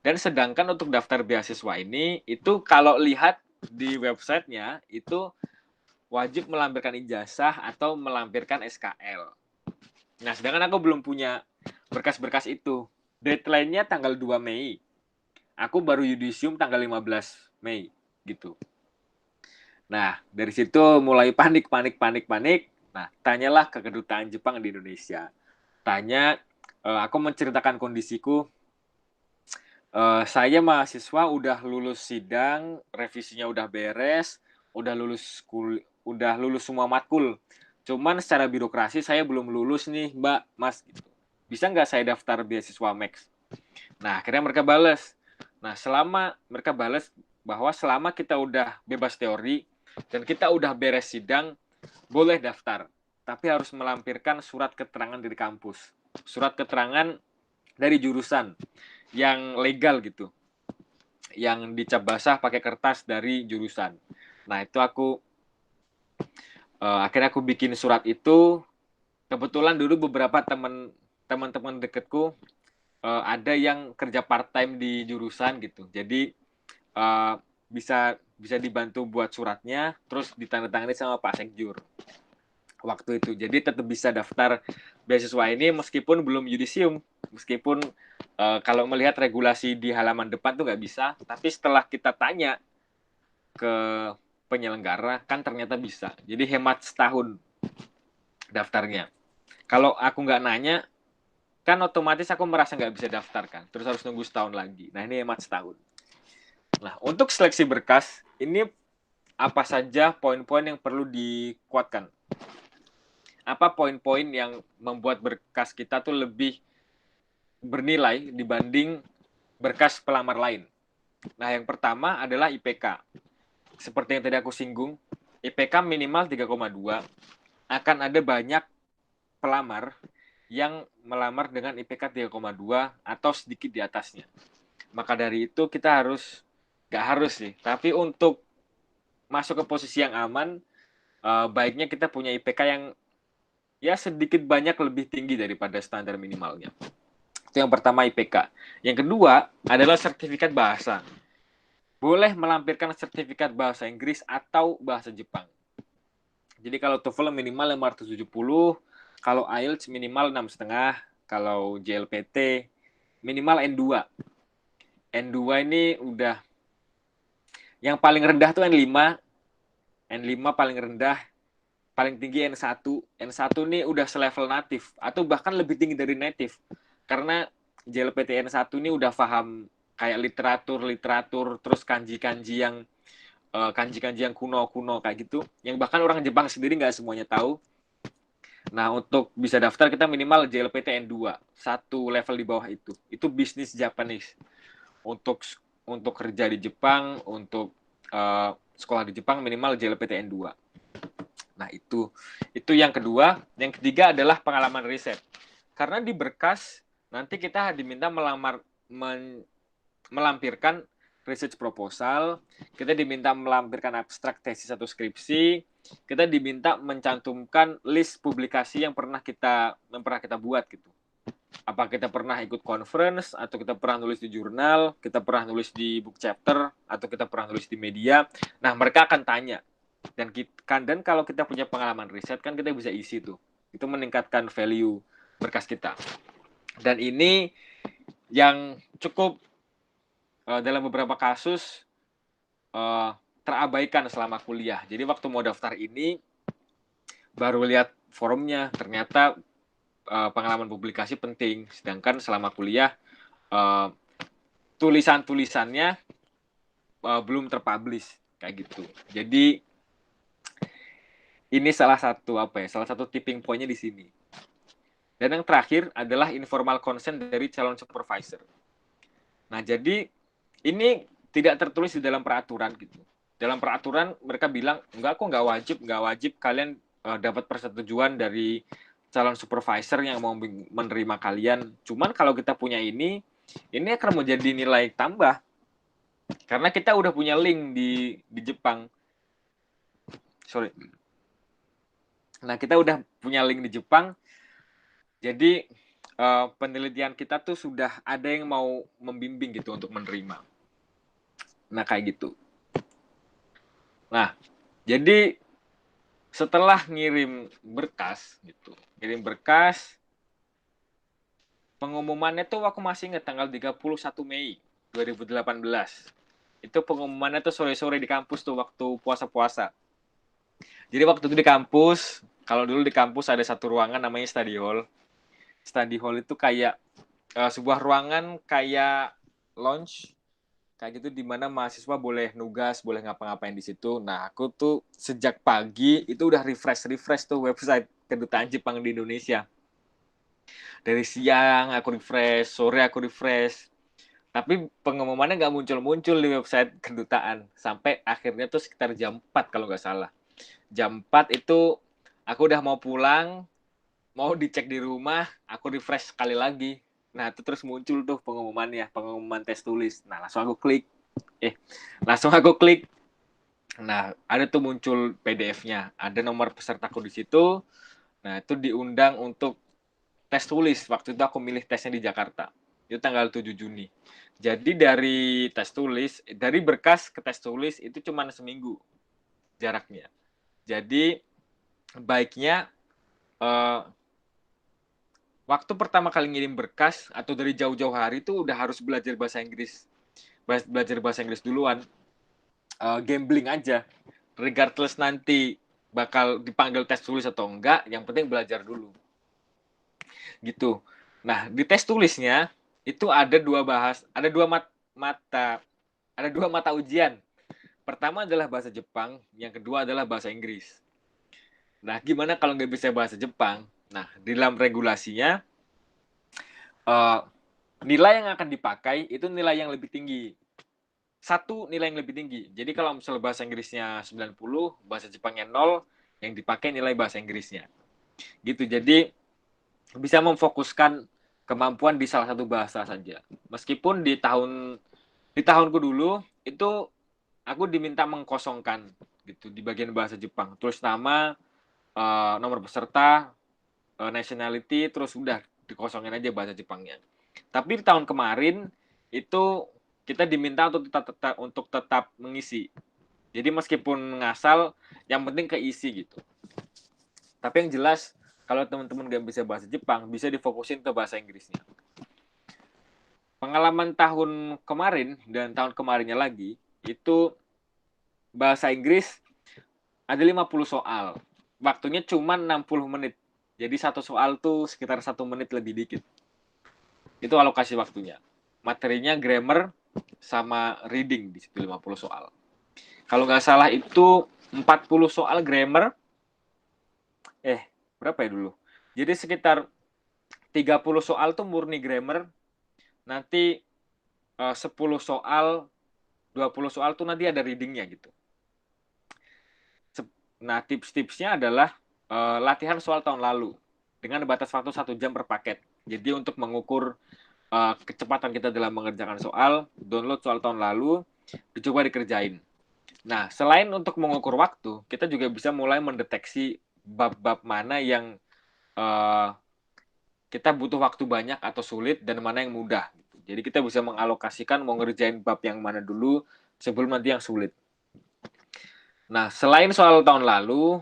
Dan sedangkan untuk daftar beasiswa ini, itu kalau lihat di websitenya, itu wajib melampirkan ijazah atau melampirkan SKL. Nah, sedangkan aku belum punya berkas-berkas itu. Deadline-nya tanggal 2 Mei. Aku baru yudisium tanggal 15 Mei, gitu. Nah, dari situ mulai panik. Nah, tanyalah ke kedutaan Jepang di Indonesia. Aku menceritakan kondisiku. Saya mahasiswa udah lulus sidang, revisinya udah beres, udah lulus semua matkul. Cuman secara birokrasi saya belum lulus nih, Mbak, Mas. Gitu. Bisa nggak saya daftar beasiswa Max? Nah, akhirnya mereka balas. Nah, mereka balas bahwa selama kita udah bebas teori dan kita udah beres sidang, boleh daftar. Tapi harus melampirkan surat keterangan dari kampus. Surat keterangan dari jurusan yang legal gitu. Yang dicap basah pakai kertas dari jurusan. Nah, itu akhirnya aku bikin surat itu. Kebetulan dulu beberapa teman-teman deketku ada yang kerja part-time di jurusan gitu. Jadi bisa dibantu buat suratnya, terus ditandatangani sama Pak Sekjur waktu itu. Jadi tetap bisa daftar beasiswa ini meskipun belum yudisium, meskipun kalau melihat regulasi di halaman depan tuh nggak bisa, tapi setelah kita tanya ke penyelenggara kan ternyata bisa. Jadi hemat setahun daftarnya. Kalau aku nggak nanya, kan otomatis aku merasa nggak bisa daftar kan, terus harus nunggu setahun lagi. Nah ini hemat setahun. Nah untuk seleksi berkas, ini apa saja poin-poin yang perlu dikuatkan? Apa poin-poin yang membuat berkas kita tuh lebih bernilai dibanding berkas pelamar lain? Nah yang pertama adalah IPK. Seperti yang tadi aku singgung, IPK minimal 3,2. Akan ada banyak pelamar yang melamar dengan IPK 3,2 atau sedikit di atasnya. Maka dari itu kita nggak harus sih, tapi untuk masuk ke posisi yang aman, baiknya kita punya IPK yang ya sedikit banyak lebih tinggi daripada standar minimalnya. Itu yang pertama IPK. Yang kedua adalah sertifikat bahasa. Boleh melampirkan sertifikat bahasa Inggris atau bahasa Jepang. Jadi kalau TOEFL minimal 570, kalau IELTS minimal 6,5, kalau JLPT minimal N2. N2 ini udah yang paling rendah tuh N5. N5 paling rendah, paling tinggi N1. N1 ini udah selevel native atau bahkan lebih tinggi dari native. Karena JLPT N1 ini udah paham kayak literatur, terus kanji-kanji yang kuno-kuno kayak gitu, yang bahkan orang Jepang sendiri nggak semuanya tahu. Nah, untuk bisa daftar kita minimal JLPT N2, satu level di bawah itu. Itu bisnis Japanese. Untuk kerja di Jepang, untuk sekolah di Jepang minimal JLPT N2. Nah, itu yang kedua. Yang ketiga adalah pengalaman riset. Karena di berkas nanti kita diminta melampirkan research proposal, kita diminta melampirkan abstrak tesis atau skripsi, kita diminta mencantumkan list publikasi yang pernah kita buat gitu. Apa kita pernah ikut conference, atau kita pernah nulis di jurnal, kita pernah nulis di book chapter, atau kita pernah nulis di media. Nah, mereka akan tanya. Dan kalau kita punya pengalaman riset, kan kita bisa isi tuh. Itu meningkatkan value berkas kita. Dan ini yang cukup dalam beberapa kasus terabaikan selama kuliah. Jadi waktu mau daftar ini, baru lihat forumnya, ternyata pengalaman publikasi penting. Sedangkan selama kuliah, tulisan-tulisannya belum terpublish kayak gitu. Jadi ini salah satu tipping point-nya di sini. Dan yang terakhir adalah informal consent dari calon supervisor. Nah, jadi ini tidak tertulis di dalam peraturan gitu. Dalam peraturan mereka bilang, enggak kok, nggak wajib kalian dapat persetujuan dari calon supervisor yang mau menerima kalian. Cuman kalau kita punya ini akan menjadi nilai tambah. Karena kita udah punya link di Jepang. Sorry. Nah, kita udah punya link di Jepang, jadi penelitian kita tuh sudah ada yang mau membimbing gitu untuk menerima. Nah, kayak gitu. Nah, jadi setelah ngirim berkas, pengumumannya tuh aku masih ingat tanggal 31 Mei 2018. Itu pengumumannya tuh sore-sore di kampus tuh waktu puasa-puasa. Jadi waktu itu di kampus, kalau dulu di kampus ada satu ruangan namanya study hall. Study hall itu kayak sebuah ruangan kayak lounge, kayak gitu, di mana mahasiswa boleh nugas, boleh ngapa-ngapain di situ. Nah, aku tuh sejak pagi itu udah refresh tuh website kedutaan Jepang di Indonesia. Dari siang aku refresh, sore aku refresh. Tapi pengumumannya nggak muncul-muncul di website kedutaan. Sampai akhirnya tuh sekitar jam 4 kalau nggak salah. Jam 4 itu aku udah mau pulang, mau dicek di rumah, aku refresh sekali lagi. Nah, itu terus muncul tuh pengumumannya, pengumuman tes tulis. Nah, langsung aku klik. Nah, ada tuh muncul PDF-nya, ada nomor pesertaku di situ. Nah, itu diundang untuk tes tulis. Waktu itu aku milih tesnya di Jakarta. Itu tanggal 7 Juni. Jadi dari berkas ke tes tulis itu cuma seminggu jaraknya. Jadi baiknya waktu pertama kali ngirim berkas atau dari jauh-jauh hari itu udah harus belajar bahasa Inggris. Belajar bahasa Inggris duluan. Gambling aja. Regardless nanti bakal dipanggil tes tulis atau enggak, yang penting belajar dulu. Gitu. Nah, di tes tulisnya itu ada dua mata ujian. Pertama adalah bahasa Jepang, yang kedua adalah bahasa Inggris. Nah, gimana kalau nggak bisa bahasa Jepang? Nah, di dalam regulasinya, nilai yang akan dipakai itu nilai yang lebih tinggi. Satu nilai yang lebih tinggi. Jadi kalau misalnya bahasa Inggrisnya 90, bahasa Jepangnya 0, yang dipakai nilai bahasa Inggrisnya. Gitu. Jadi bisa memfokuskan kemampuan di salah satu bahasa saja. Meskipun di tahunku dulu itu aku diminta mengkosongkan gitu di bagian bahasa Jepang. Tulis nama, nomor peserta, nationality, terus udah dikosongin aja bahasa Jepangnya. Tapi di tahun kemarin itu kita diminta untuk tetap mengisi. Jadi meskipun ngasal, yang penting keisi gitu. Tapi yang jelas kalau teman-teman gak bisa bahasa Jepang, bisa difokusin ke bahasa Inggrisnya. Pengalaman tahun kemarin dan tahun kemarinnya lagi, itu bahasa Inggris ada 50 soal. Waktunya cuma 60 menit. Jadi satu soal tuh sekitar 1 menit lebih dikit. Itu alokasi waktunya. Materinya grammar sama reading di situ 50 soal. Kalau nggak salah itu 40 soal grammar. Berapa ya dulu? Jadi sekitar 30 soal tuh murni grammar. Nanti 10 soal, 20 soal tuh nanti ada readingnya gitu. Nah, tips-tipsnya adalah latihan soal tahun lalu dengan batas waktu 1 jam per paket. Jadi untuk mengukur kecepatan kita dalam mengerjakan soal, download soal tahun lalu, dicoba dikerjain. Nah, selain untuk mengukur waktu, kita juga bisa mulai mendeteksi bab-bab mana yang kita butuh waktu banyak atau sulit dan mana yang mudah. Jadi kita bisa mengalokasikan mau ngerjain bab yang mana dulu sebelum nanti yang sulit. Nah, selain soal tahun lalu,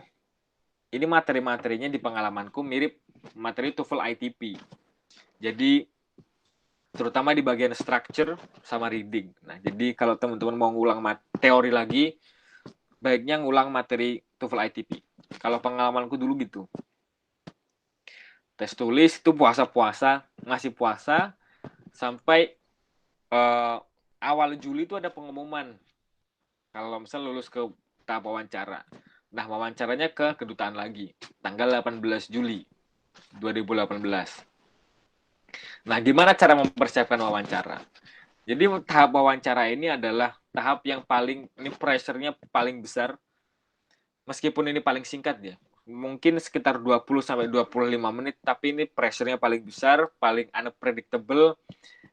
ini materi-materinya di pengalamanku mirip materi TOEFL ITP. Jadi terutama di bagian structure sama reading. Nah, jadi kalau teman-teman mau ngulang teori lagi, baiknya ngulang materi TOEFL ITP. Kalau pengalamanku dulu gitu. Tes tulis itu puasa-puasa, ngasih puasa sampai awal Juli itu ada pengumuman. Kalau misal lulus ke tahap wawancara. Nah, wawancaranya ke kedutaan lagi, tanggal 18 Juli 2018. Nah, gimana cara mempersiapkan wawancara? Jadi tahap wawancara ini adalah tahap yang ini pressure-nya paling besar. Meskipun ini paling singkat ya. Mungkin sekitar 20-25 menit, tapi ini pressure-nya paling besar, paling unpredictable,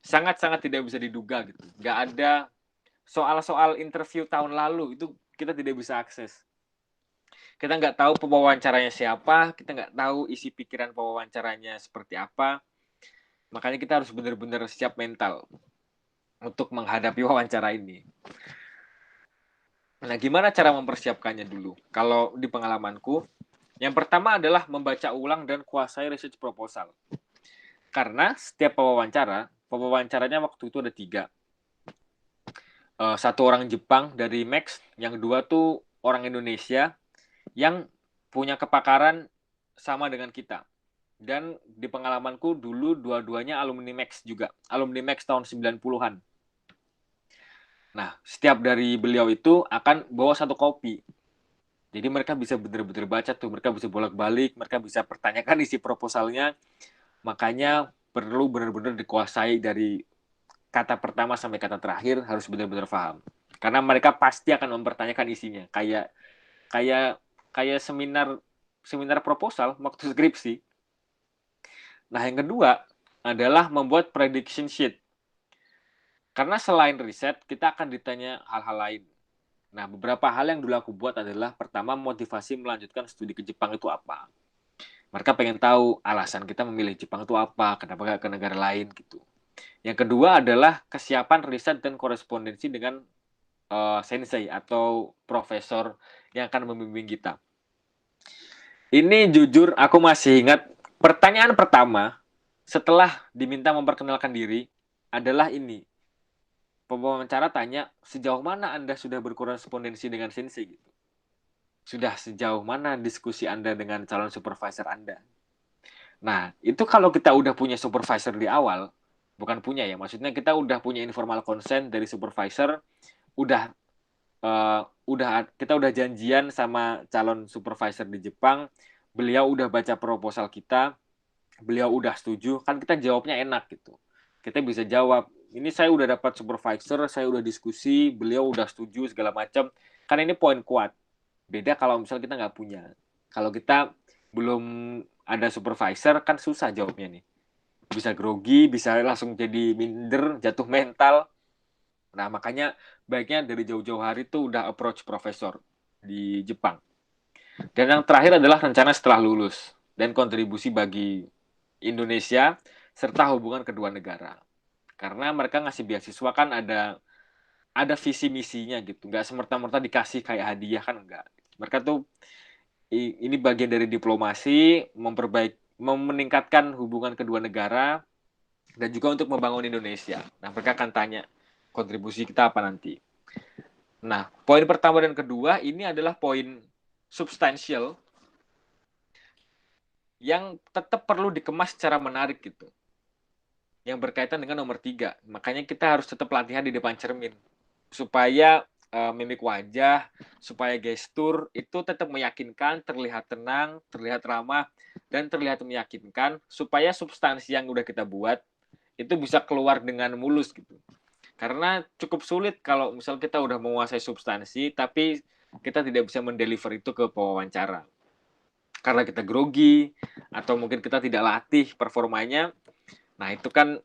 sangat-sangat tidak bisa diduga gitu. Nggak ada soal-soal interview tahun lalu, itu kita tidak bisa akses. Kita nggak tahu pewawancaranya siapa, kita nggak tahu isi pikiran pewawancaranya seperti apa. Makanya kita harus benar-benar siap mental untuk menghadapi wawancara ini. Nah, gimana cara mempersiapkannya dulu? Kalau di pengalamanku, yang pertama adalah membaca ulang dan kuasai research proposal. Karena setiap pewawancaranya waktu itu ada 3. Satu orang Jepang dari Max, yang kedua tuh orang Indonesia yang punya kepakaran sama dengan kita. Dan di pengalamanku dulu dua-duanya alumni Max juga. Alumni Max tahun 90-an. Nah, setiap dari beliau itu akan bawa 1 kopi. Jadi mereka bisa benar-benar baca tuh. Mereka bisa bolak-balik. Mereka bisa pertanyakan isi proposalnya. Makanya perlu benar-benar dikuasai dari kata pertama sampai kata terakhir. Harus benar-benar paham. Karena mereka pasti akan mempertanyakan isinya. Kayak seminar proposal waktu skripsi. Nah, yang kedua adalah membuat prediction sheet. Karena selain riset, kita akan ditanya hal-hal lain. Nah, beberapa hal yang dulu aku buat adalah, pertama, motivasi melanjutkan studi ke Jepang itu apa. Mereka pengen tahu alasan kita memilih Jepang itu apa, kenapa gak ke negara lain gitu. Yang kedua adalah kesiapan riset dan korespondensi dengan sensei atau profesor yang akan membimbing kita. Ini jujur aku masih ingat pertanyaan pertama setelah diminta memperkenalkan diri adalah ini. Pewawancara tanya, sejauh mana Anda sudah berkorespondensi dengan sensei? Gitu. Sudah sejauh mana diskusi Anda dengan calon supervisor Anda? Nah, itu kalau kita udah punya supervisor di awal, bukan punya ya, maksudnya kita udah punya informal consent dari supervisor, udah kita udah janjian sama calon supervisor di Jepang, beliau udah baca proposal kita, beliau udah setuju, kan kita jawabnya enak gitu. Kita bisa jawab, ini saya udah dapat supervisor, saya udah diskusi, beliau udah setuju segala macam. Kan ini poin kuat. Beda kalau misalnya kita nggak punya. Kalau kita belum ada supervisor, kan susah jawabnya nih. Bisa grogi, bisa langsung jadi minder, jatuh mental. Nah, makanya baiknya dari jauh-jauh hari tuh udah approach profesor di Jepang. Dan yang terakhir adalah rencana setelah lulus dan kontribusi bagi Indonesia serta hubungan kedua negara. Karena mereka ngasih beasiswa kan ada visi misinya gitu, nggak semerta-merta dikasih kayak hadiah kan enggak. Mereka tuh ini bagian dari diplomasi, meningkatkan hubungan kedua negara dan juga untuk membangun Indonesia. Nah, mereka akan tanya kontribusi kita apa nanti. Nah, poin pertama dan kedua ini adalah poin substansial yang tetap perlu dikemas secara menarik gitu. Yang berkaitan dengan nomor 3. Makanya kita harus tetap latihan di depan cermin. Supaya mimik wajah, supaya gestur itu tetap meyakinkan, terlihat tenang, terlihat ramah, dan terlihat meyakinkan, supaya substansi yang udah kita buat itu bisa keluar dengan mulus gitu. Karena cukup sulit kalau misal kita udah menguasai substansi, tapi kita tidak bisa mendeliver itu ke pewawancara. Karena kita grogi, atau mungkin kita tidak latih performanya, nah itu kan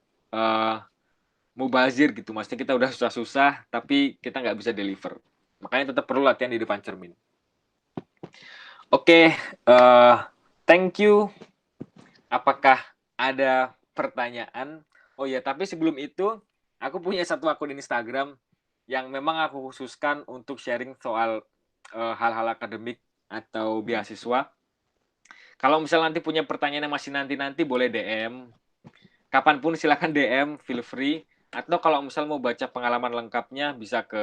mubazir gitu, maksudnya kita udah susah-susah tapi kita nggak bisa deliver, makanya tetap perlu latihan di depan cermin. Oke, thank you. Apakah ada pertanyaan? Oh ya, tapi sebelum itu aku punya satu akun Instagram yang memang aku khususkan untuk sharing soal hal-hal akademik atau beasiswa. Kalau misalnya nanti punya pertanyaan yang masih nanti boleh DM. Kapanpun silakan DM, feel free. Atau kalau misal mau baca pengalaman lengkapnya bisa ke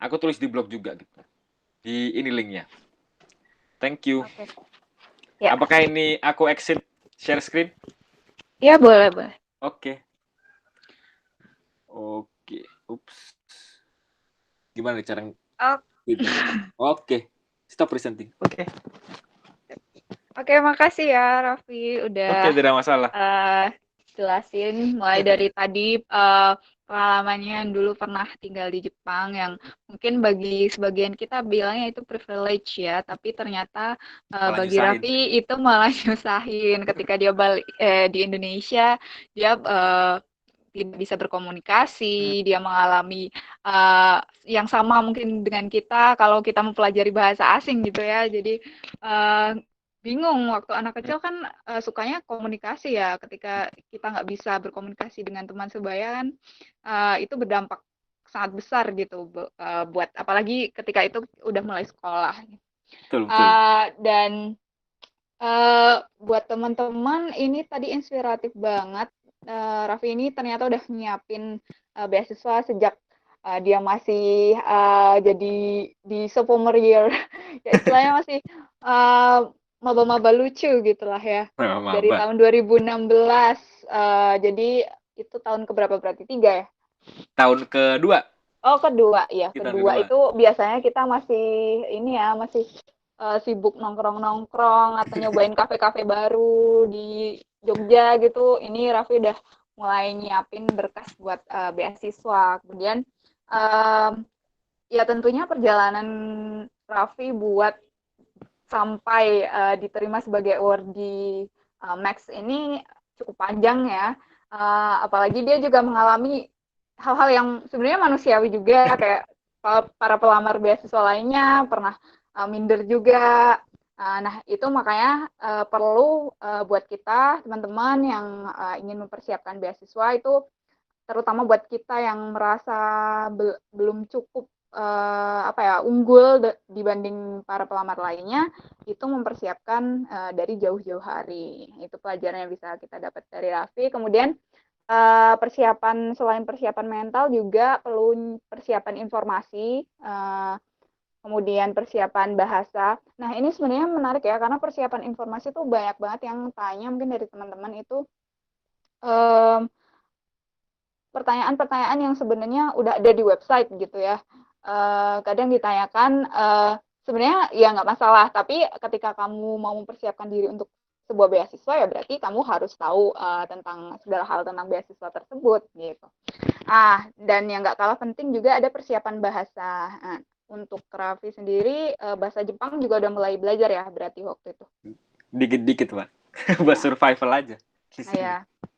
aku tulis di blog juga gitu. Di ini linknya. Thank you. Oke. Ya. Apakah ini aku exit share screen? Iya, boleh. Oke. Ups. Gimana cara? Oke. Stop presenting. Oke, makasih ya Raffi udah tidak masalah. Jelasin mulai dari tadi pengalamannya yang dulu pernah tinggal di Jepang, yang mungkin bagi sebagian kita bilangnya itu privilege ya, tapi ternyata bagi nyusahin. Raffi itu malah nyusahin ketika dia balik di Indonesia, dia tidak bisa berkomunikasi, dia mengalami yang sama mungkin dengan kita kalau kita mempelajari bahasa asing gitu ya, jadi bingung. Waktu anak kecil kan sukanya komunikasi ya, ketika kita nggak bisa berkomunikasi dengan teman sebaya kan itu berdampak sangat besar gitu buat apalagi ketika itu udah mulai sekolah. Betul. Dan buat teman-teman ini tadi inspiratif banget. Raffi ini ternyata udah nyiapin beasiswa sejak dia masih jadi di sophomore year, ya istilahnya masih maba-maba lucu gitulah ya. Dari tahun 2016, jadi itu tahun keberapa berarti? 3 ya? Tahun kedua. Oh, kedua ya. Kedua itu biasanya kita masih ini ya, masih sibuk nongkrong-nongkrong atau nyobain kafe-kafe baru di Jogja gitu. Ini Raffi udah mulai nyiapin berkas buat beasiswa. Kemudian ya tentunya perjalanan Raffi buat sampai diterima sebagai awardee Max ini cukup panjang ya. Apalagi dia juga mengalami hal-hal yang sebenarnya manusiawi juga, kayak para pelamar beasiswa lainnya pernah minder juga, Nah, itu makanya perlu buat kita, teman-teman yang ingin mempersiapkan beasiswa itu, terutama buat kita yang merasa belum cukup unggul dibanding para pelamar lainnya, itu mempersiapkan dari jauh-jauh hari. Itu pelajaran yang bisa kita dapat dari Raffi. Kemudian selain persiapan mental juga perlu persiapan informasi, kemudian persiapan bahasa. Nah, ini sebenarnya menarik ya, karena persiapan informasi itu banyak banget yang tanya mungkin dari teman-teman itu pertanyaan-pertanyaan yang sebenarnya udah ada di website gitu ya. Kadang ditanyakan, sebenarnya ya nggak masalah, tapi ketika kamu mau mempersiapkan diri untuk sebuah beasiswa ya berarti kamu harus tahu tentang segala hal tentang beasiswa tersebut gitu. Dan yang nggak kalah penting juga ada persiapan bahasa. Untuk Raffi sendiri bahasa Jepang juga udah mulai belajar ya berarti waktu itu. Dikit-dikit, Pak. Buat survival aja.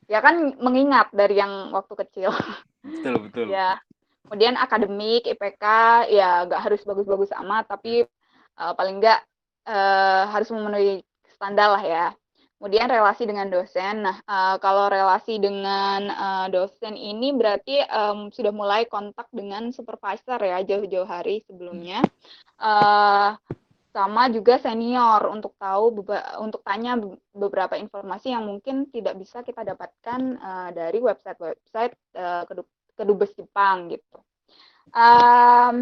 Ya kan mengingat dari yang waktu kecil. Betul. Ya. Kemudian akademik, IPK ya nggak harus bagus-bagus amat, tapi paling nggak harus memenuhi standar lah ya. Kemudian relasi dengan dosen. Nah, kalau relasi dengan dosen ini berarti sudah mulai kontak dengan supervisor ya jauh-jauh hari sebelumnya. Sama juga senior untuk tanya beberapa informasi yang mungkin tidak bisa kita dapatkan dari website kedubes Jepang gitu.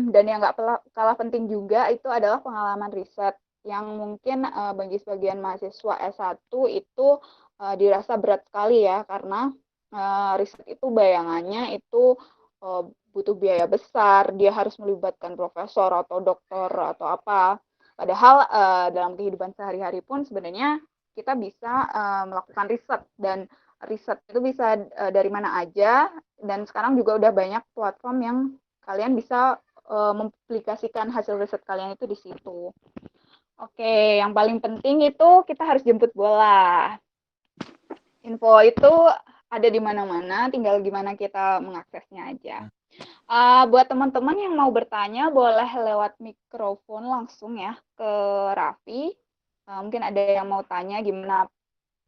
Dan yang nggak kalah penting juga itu adalah pengalaman riset yang mungkin bagi sebagian mahasiswa S1 itu dirasa berat sekali ya, karena riset itu bayangannya itu butuh biaya besar, dia harus melibatkan profesor atau dokter atau apa. Padahal dalam kehidupan sehari-hari pun sebenarnya kita bisa melakukan riset, dan riset itu bisa dari mana aja, dan sekarang juga udah banyak platform yang kalian bisa mempublikasikan hasil riset kalian itu di situ. Oke, yang paling penting itu kita harus jemput bola. Info itu ada di mana-mana, tinggal gimana kita mengaksesnya aja. Buat teman-teman yang mau bertanya, boleh lewat mikrofon langsung ya ke Raffi. Mungkin ada yang mau tanya gimana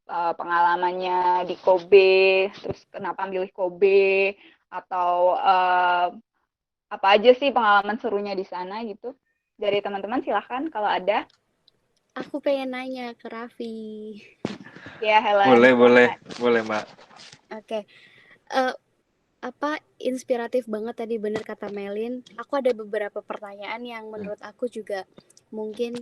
pengalamannya di Kobe, terus kenapa milih Kobe, atau apa aja sih pengalaman serunya di sana gitu. Dari teman-teman silahkan kalau ada. Aku pengen nanya ke Raffi. Ya, Helen. Boleh, Mbak. Oke. Inspiratif banget tadi, bener kata Melin. Aku ada beberapa pertanyaan yang menurut aku juga mungkin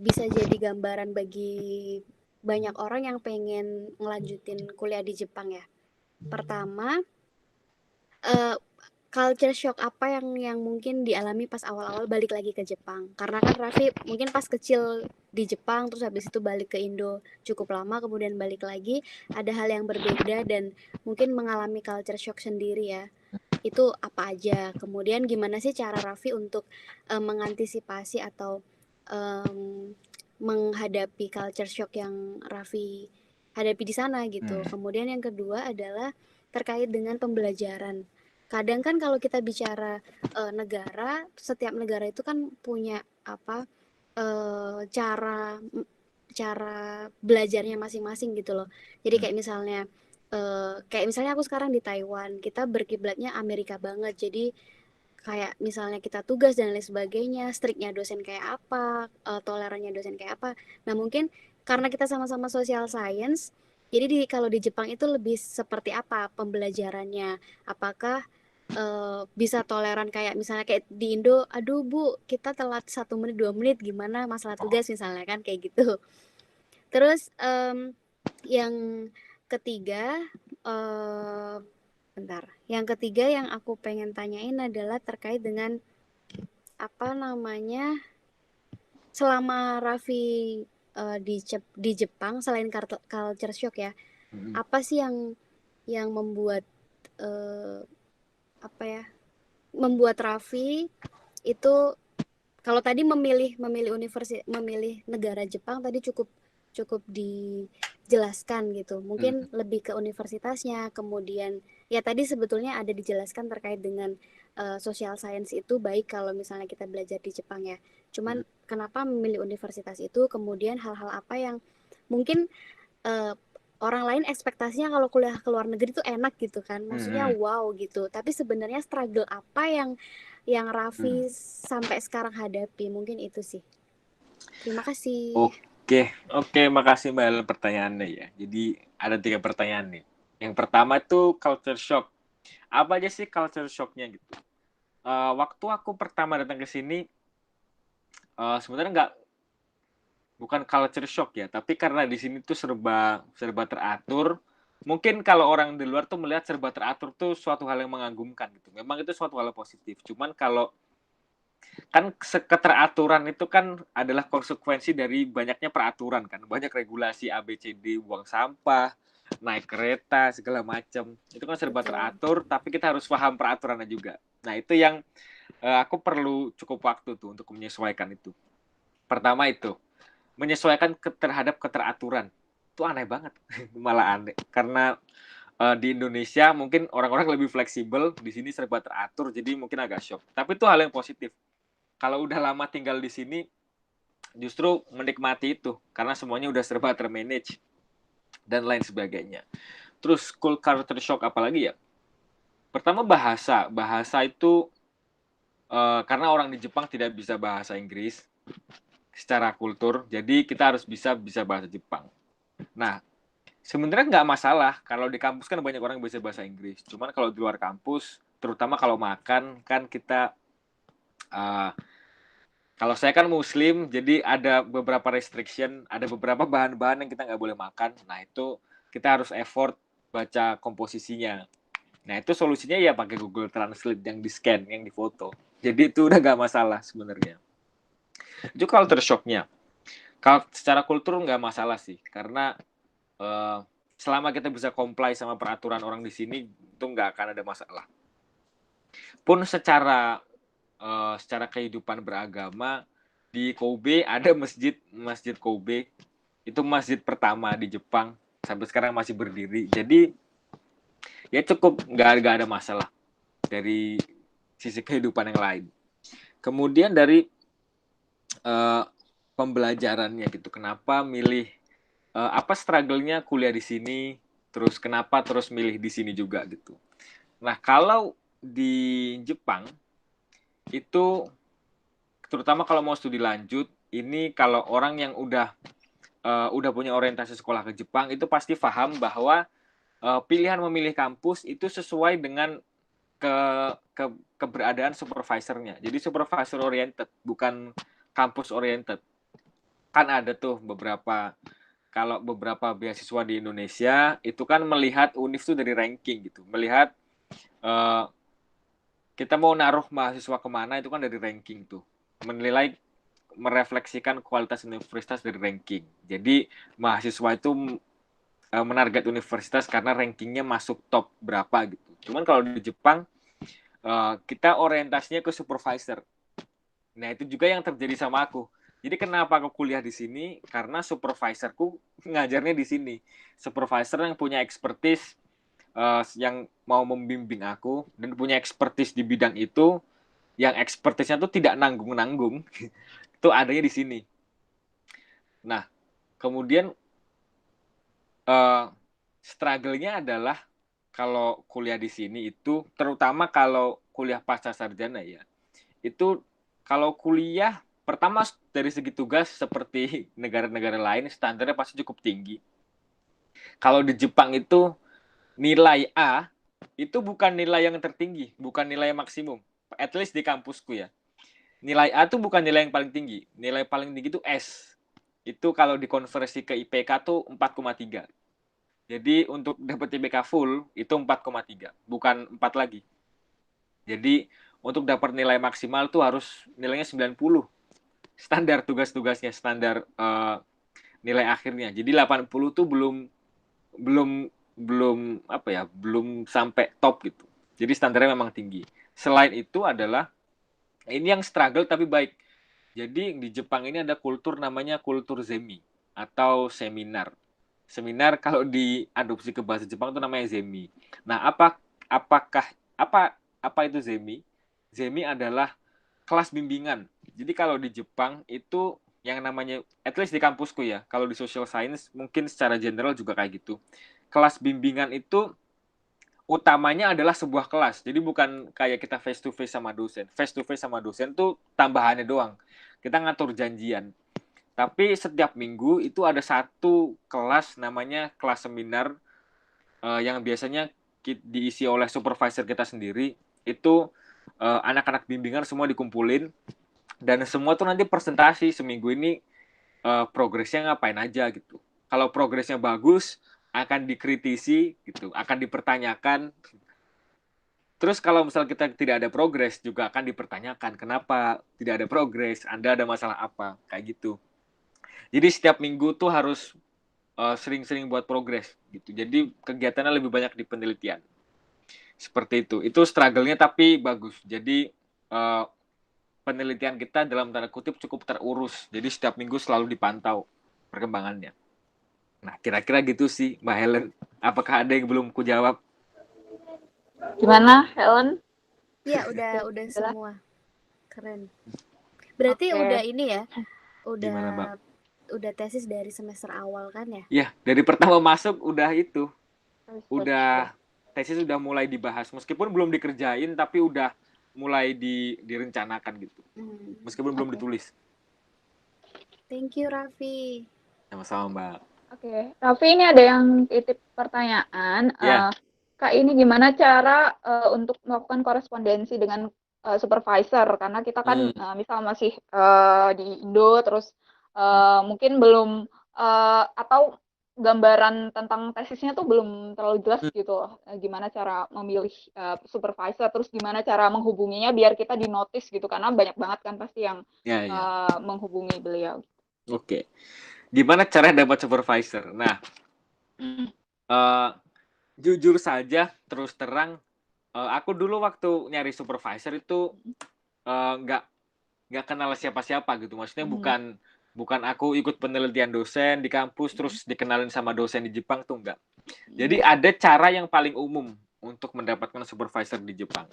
bisa jadi gambaran bagi banyak orang yang pengen ngelanjutin kuliah di Jepang ya. Pertama, culture shock apa yang mungkin dialami pas awal-awal balik lagi ke Jepang? Karena kan Raffi mungkin pas kecil di Jepang, terus habis itu balik ke Indo cukup lama, kemudian balik lagi, ada hal yang berbeda dan mungkin mengalami culture shock sendiri ya. Itu apa aja? Kemudian gimana sih cara Raffi untuk mengantisipasi atau menghadapi culture shock yang Raffi hadapi di sana gitu. Kemudian yang kedua adalah terkait dengan pembelajaran. Kadang kan kalau kita bicara negara, setiap negara itu kan punya cara belajarnya masing-masing gitu loh. Jadi kayak misalnya aku sekarang di Taiwan, kita berkiblatnya Amerika banget. Jadi kayak misalnya kita tugas dan lain sebagainya, striknya dosen kayak apa, tolerannya dosen kayak apa. Nah mungkin karena kita sama-sama social science, jadi kalau di Jepang itu lebih seperti apa pembelajarannya? Apakah bisa toleran kayak misalnya kayak di Indo, aduh Bu, kita telat 1 menit 2 menit, gimana masalah tugas misalnya kan kayak gitu. Terus yang ketiga, yang ketiga yang aku pengen tanyain adalah terkait dengan selama Raffi di Jepang, selain culture shock ya, apa sih yang membuat membuat Raffi itu, kalau tadi memilih negara Jepang tadi cukup dijelaskan gitu, mungkin lebih ke universitasnya, kemudian ya tadi sebetulnya ada dijelaskan terkait dengan social science itu baik kalau misalnya kita belajar di Jepang ya, cuman kenapa memilih universitas itu, kemudian hal-hal apa yang mungkin eh, orang lain ekspektasinya kalau kuliah ke luar negeri itu enak gitu kan, maksudnya Hmm. wow gitu, tapi sebenarnya struggle apa yang Hmm. Raffi sampai sekarang hadapi, mungkin itu sih. Terima kasih. Oke, oke, makasih Mbak Ellen pertanyaannya ya. Jadi ada 3 pertanyaan nih. Yang pertama itu culture shock. Apa aja sih culture shocknya gitu? Waktu aku pertama datang ke sini, sebenarnya bukan culture shock ya, tapi karena di sini tuh serba serba teratur. Mungkin kalau orang di luar tuh melihat serba teratur tuh suatu hal yang mengagumkan gitu. Memang itu suatu hal positif. Cuman kalau kan keteraturan itu kan adalah konsekuensi dari banyaknya peraturan kan, banyak regulasi ABCD, buang sampah, naik kereta segala macam, itu kan serba Betul. teratur, tapi kita harus paham peraturannya juga. Nah itu yang aku perlu cukup waktu tuh untuk menyesuaikan itu. Pertama itu menyesuaikan terhadap keteraturan itu aneh banget malah aneh karena di Indonesia mungkin orang-orang lebih fleksibel, di sini serba teratur jadi mungkin agak shock, tapi itu hal yang positif. Kalau udah lama tinggal di sini justru menikmati itu karena semuanya udah serba termanage dan lain sebagainya. Terus culture shock apalagi ya? Pertama bahasa itu karena orang di Jepang tidak bisa bahasa Inggris secara kultur, jadi kita harus bisa bahasa Jepang. Nah, sebenarnya nggak masalah kalau di kampus kan banyak orang yang bisa bahasa Inggris. Cuman kalau di luar kampus, terutama kalau makan kan kita uh, kalau saya kan Muslim, jadi ada beberapa restriction, ada beberapa bahan-bahan yang kita nggak boleh makan. Nah itu kita harus effort baca komposisinya. Nah itu solusinya ya pakai Google Translate yang di scan, yang di foto. Jadi itu udah nggak masalah sebenarnya. Itu culture shocknya. Kalau secara kultur nggak masalah sih, karena selama kita bisa comply sama peraturan orang di sini itu nggak akan ada masalah. Pun secara kehidupan beragama di Kobe ada masjid Kobe, itu masjid pertama di Jepang, sampai sekarang masih berdiri, jadi ya cukup nggak ada masalah dari sisi kehidupan yang lain. Kemudian dari pembelajarannya gitu, kenapa milih apa struggle-nya kuliah di sini, terus kenapa terus milih di sini juga gitu. Nah kalau di Jepang itu terutama kalau mau studi lanjut, ini kalau orang yang udah punya orientasi sekolah ke Jepang itu pasti paham bahwa pilihan memilih kampus itu sesuai dengan ke, ke keberadaan supervisornya. Jadi supervisor oriented, bukan kampus oriented. Kan ada tuh kalau beberapa beasiswa di Indonesia itu kan melihat univ itu dari ranking gitu, melihat kita mau naruh mahasiswa kemana itu kan dari ranking tuh, menilai merefleksikan kualitas universitas dari ranking. Jadi mahasiswa itu menarget universitas karena rankingnya masuk top berapa gitu. Cuman kalau di Jepang kita orientasinya ke supervisor. Nah itu juga yang terjadi sama aku. Jadi kenapa aku kuliah di sini? Karena supervisorku ngajarnya di sini. Supervisor yang punya expertise yang mau membimbing aku dan punya expertise di bidang itu, yang expertise-nya tuh tidak nanggung-nanggung, itu adanya di sini. Nah, kemudian struggle-nya adalah kalau kuliah di sini itu, terutama kalau kuliah pasca sarjana ya, itu kalau kuliah pertama dari segi tugas seperti negara-negara lain standarnya pasti cukup tinggi. Kalau di Jepang itu nilai A itu bukan nilai yang tertinggi, bukan nilai yang maksimum. At least di kampusku ya. Nilai A itu bukan nilai yang paling tinggi. Nilai paling tinggi itu S. Itu kalau dikonversi ke IPK tuh 4,3. Jadi untuk dapat IPK full itu 4,3, bukan 4 lagi. Jadi untuk dapat nilai maksimal tuh harus nilainya 90. Standar tugas-tugasnya, standar nilai akhirnya. Jadi 80 tuh belum belum apa ya, belum sampai top gitu. Jadi standarnya memang tinggi. Selain itu adalah ini yang struggle tapi baik. Jadi di Jepang ini ada kultur namanya kultur zemi atau seminar. Seminar kalau diadopsi ke bahasa Jepang itu namanya zemi. Nah, apakah apa apa itu zemi? Zemi adalah kelas bimbingan. Jadi kalau di Jepang itu yang namanya, at least di kampusku ya, kalau di social science mungkin secara general juga kayak gitu. Kelas bimbingan itu utamanya adalah sebuah kelas. Jadi bukan kayak kita face to face sama dosen. Face to face sama dosen tuh tambahannya doang. Kita ngatur janjian. Tapi setiap minggu itu ada satu kelas namanya kelas seminar yang biasanya diisi oleh supervisor kita sendiri. Itu anak-anak bimbingan semua dikumpulin dan semua tuh nanti presentasi seminggu ini progresnya ngapain aja gitu. Kalau progresnya bagus akan dikritisi gitu, akan dipertanyakan. Terus kalau misal kita tidak ada progres juga akan dipertanyakan kenapa tidak ada progres, Anda ada masalah apa, kayak gitu. Jadi setiap minggu tuh harus sering-sering buat progres gitu. Jadi kegiatannya lebih banyak di penelitian. Seperti itu. Itu struggle-nya tapi bagus. Jadi penelitian kita dalam tanda kutip cukup terurus. Jadi setiap minggu selalu dipantau perkembangannya. Nah, kira-kira gitu sih, Mbak Helen. Apakah ada yang belum kujawab? Gimana, Helen? Iya, udah semua. Keren. Berarti udah ini ya, Gimana, Mbak? udah tesis dari semester awal kan ya? Iya, dari pertama masuk udah itu. Udah tesis udah mulai dibahas. Meskipun belum dikerjain, tapi udah mulai direncanakan gitu. Meskipun belum ditulis. Thank you, Raffi. Sama-sama, Mbak. Oke, Raffi ini ada yang titip pertanyaan. Ya. Kak, ini gimana cara untuk melakukan korespondensi dengan supervisor? Karena kita kan misal masih di Indo, terus mungkin belum atau gambaran tentang tesisnya tuh belum terlalu jelas gitu. Gimana cara memilih supervisor, terus gimana cara menghubunginya biar kita di notice gitu. Karena banyak banget kan pasti yang menghubungi beliau. Oke. Gimana cara dapat supervisor? Nah, jujur saja, terus terang, aku dulu waktu nyari supervisor itu nggak kenal siapa-siapa gitu. Maksudnya bukan aku ikut penelitian dosen di kampus terus dikenalin sama dosen di Jepang tuh enggak. Jadi ada cara yang paling umum untuk mendapatkan supervisor di Jepang.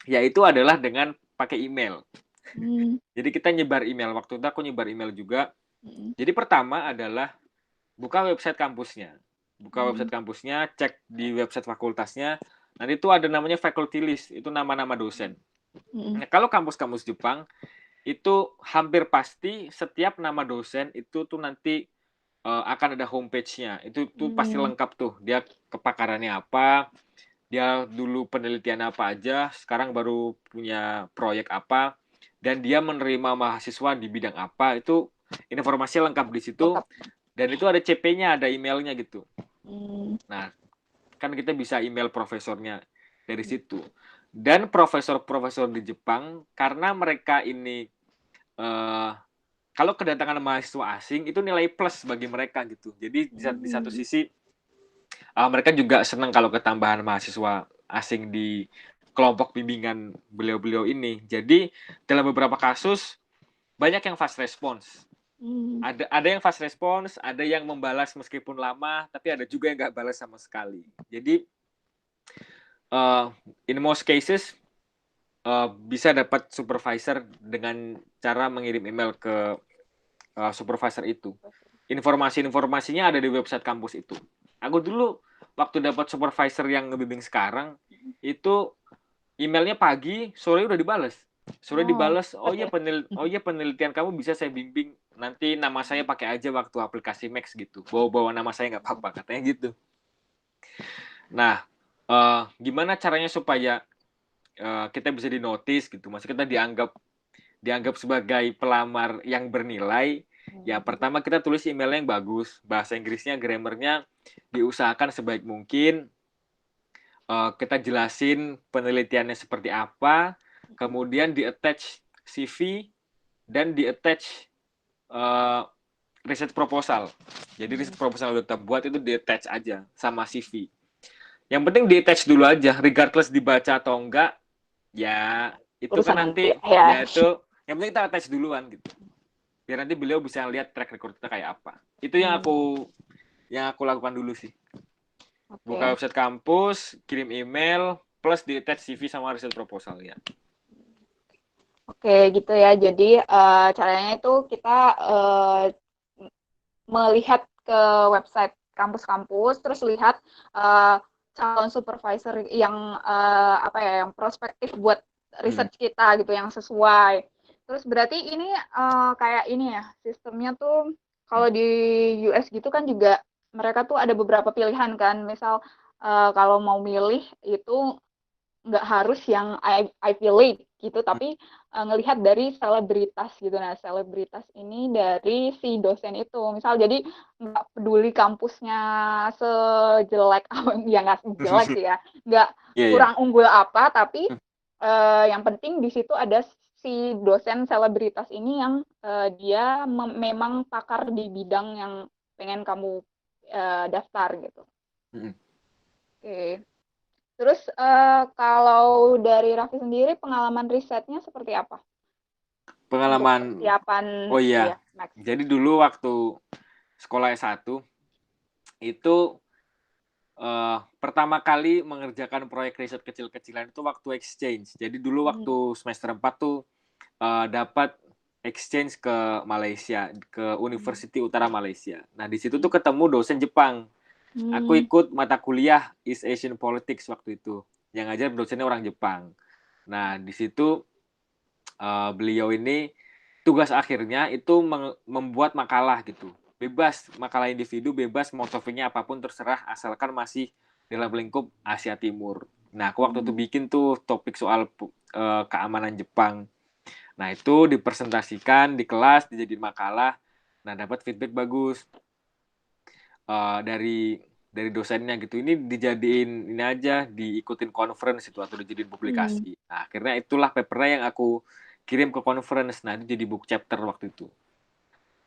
Yaitu adalah dengan pakai email. Jadi kita nyebar email. Waktu itu aku nyebar email juga. Jadi pertama adalah buka website kampusnya. Website kampusnya, cek di website fakultasnya. Nanti itu ada namanya faculty list, itu nama-nama dosen. Nah, kalau kampus-kampus Jepang itu hampir pasti setiap nama dosen itu tuh nanti akan ada homepage-nya. Itu tuh pasti lengkap tuh. Dia kepakarannya apa, dia dulu penelitian apa aja, sekarang baru punya proyek apa, dan dia menerima mahasiswa di bidang apa. Itu informasi lengkap di situ. Dan itu ada CP-nya, ada emailnya gitu. Nah, kan kita bisa email profesornya dari situ. Dan profesor-profesor di Jepang, karena mereka ini kalau kedatangan mahasiswa asing itu nilai plus bagi mereka gitu. Jadi di satu sisi mereka juga senang kalau ketambahan mahasiswa asing di kelompok bimbingan beliau-beliau ini. Jadi dalam beberapa kasus banyak yang fast response. Ada yang fast response, ada yang membalas meskipun lama, tapi ada juga yang nggak balas sama sekali. Jadi in most cases bisa dapat supervisor dengan cara mengirim email ke supervisor itu. Informasinya ada di website kampus itu. Aku dulu waktu dapat supervisor yang ngebimbing sekarang itu emailnya pagi, sore udah dibales. Sore dibales, oh iya penelitian kamu bisa saya bimbing, nanti nama saya pakai aja waktu aplikasi Max gitu. Bawa nama saya nggak apa-apa, katanya gitu. Nah, gimana caranya supaya kita bisa dinotis gitu, maksudnya kita dianggap sebagai pelamar yang bernilai. Ya pertama kita tulis emailnya yang bagus, bahasa Inggrisnya, grammarnya diusahakan sebaik mungkin. Kita jelasin penelitiannya seperti apa, kemudian di-attach CV dan di-attach riset proposal. Jadi riset proposal yang kita buat itu di-attach aja sama CV. Yang penting di-attach dulu aja, regardless dibaca atau enggak, ya itu kan nanti ya itu yang penting kita attach duluan gitu. Biar nanti beliau bisa lihat track record kita kayak apa. Itu yang aku lakukan dulu sih. Buka website kampus, kirim email, plus di attach CV sama riset proposal ya. Oke, gitu ya. Jadi caranya itu kita melihat ke website kampus-kampus, terus lihat uh, calon supervisor yang apa ya, yang prospektif buat Mm-mm. research kita gitu, yang sesuai. Terus berarti ini kayak ini ya, sistemnya tuh kalau di US gitu kan juga mereka tuh ada beberapa pilihan kan. Misal kalau mau milih itu nggak harus yang Ivy League gitu, tapi ngelihat dari selebritas gitu. Nah, selebritas ini dari si dosen itu. Misal jadi nggak peduli kampusnya sejelek apa, ya nggak jelek sih ya, nggak Iya, iya. kurang unggul apa, tapi yang penting di situ ada si dosen selebritas ini yang dia memang pakar di bidang yang pengen kamu daftar gitu. Mm-mm. Oke. Terus kalau dari Raffi sendiri pengalaman risetnya seperti apa untuk Pengalaman, persiapan oh iya iya. Max? Jadi dulu waktu sekolah S1 itu pertama kali mengerjakan proyek riset kecil-kecilan itu waktu exchange. Jadi dulu Hmm. waktu semester 4 tuh dapat exchange ke Malaysia, ke University Utara Malaysia. Nah, di situ tuh ketemu dosen Jepang. Aku Hmm. ikut mata kuliah East Asian Politics waktu itu. Yang ngajar dosennya orang Jepang. Nah, di situ beliau ini tugas akhirnya itu membuat makalah gitu. Bebas, makalah individu bebas, mau topiknya apapun terserah asalkan masih dalam lingkup Asia Timur. Nah, aku waktu itu Hmm. bikin tuh topik soal keamanan Jepang. Nah, itu dipresentasikan di kelas, dijadiin makalah. Nah, dapat feedback bagus dari dosennya gitu. Ini dijadiin ini aja, diikutin conference itu atau dijadiin Hmm. publikasi. Nah, akhirnya itulah papernya yang aku kirim ke conference. Nah, itu jadi book chapter waktu itu.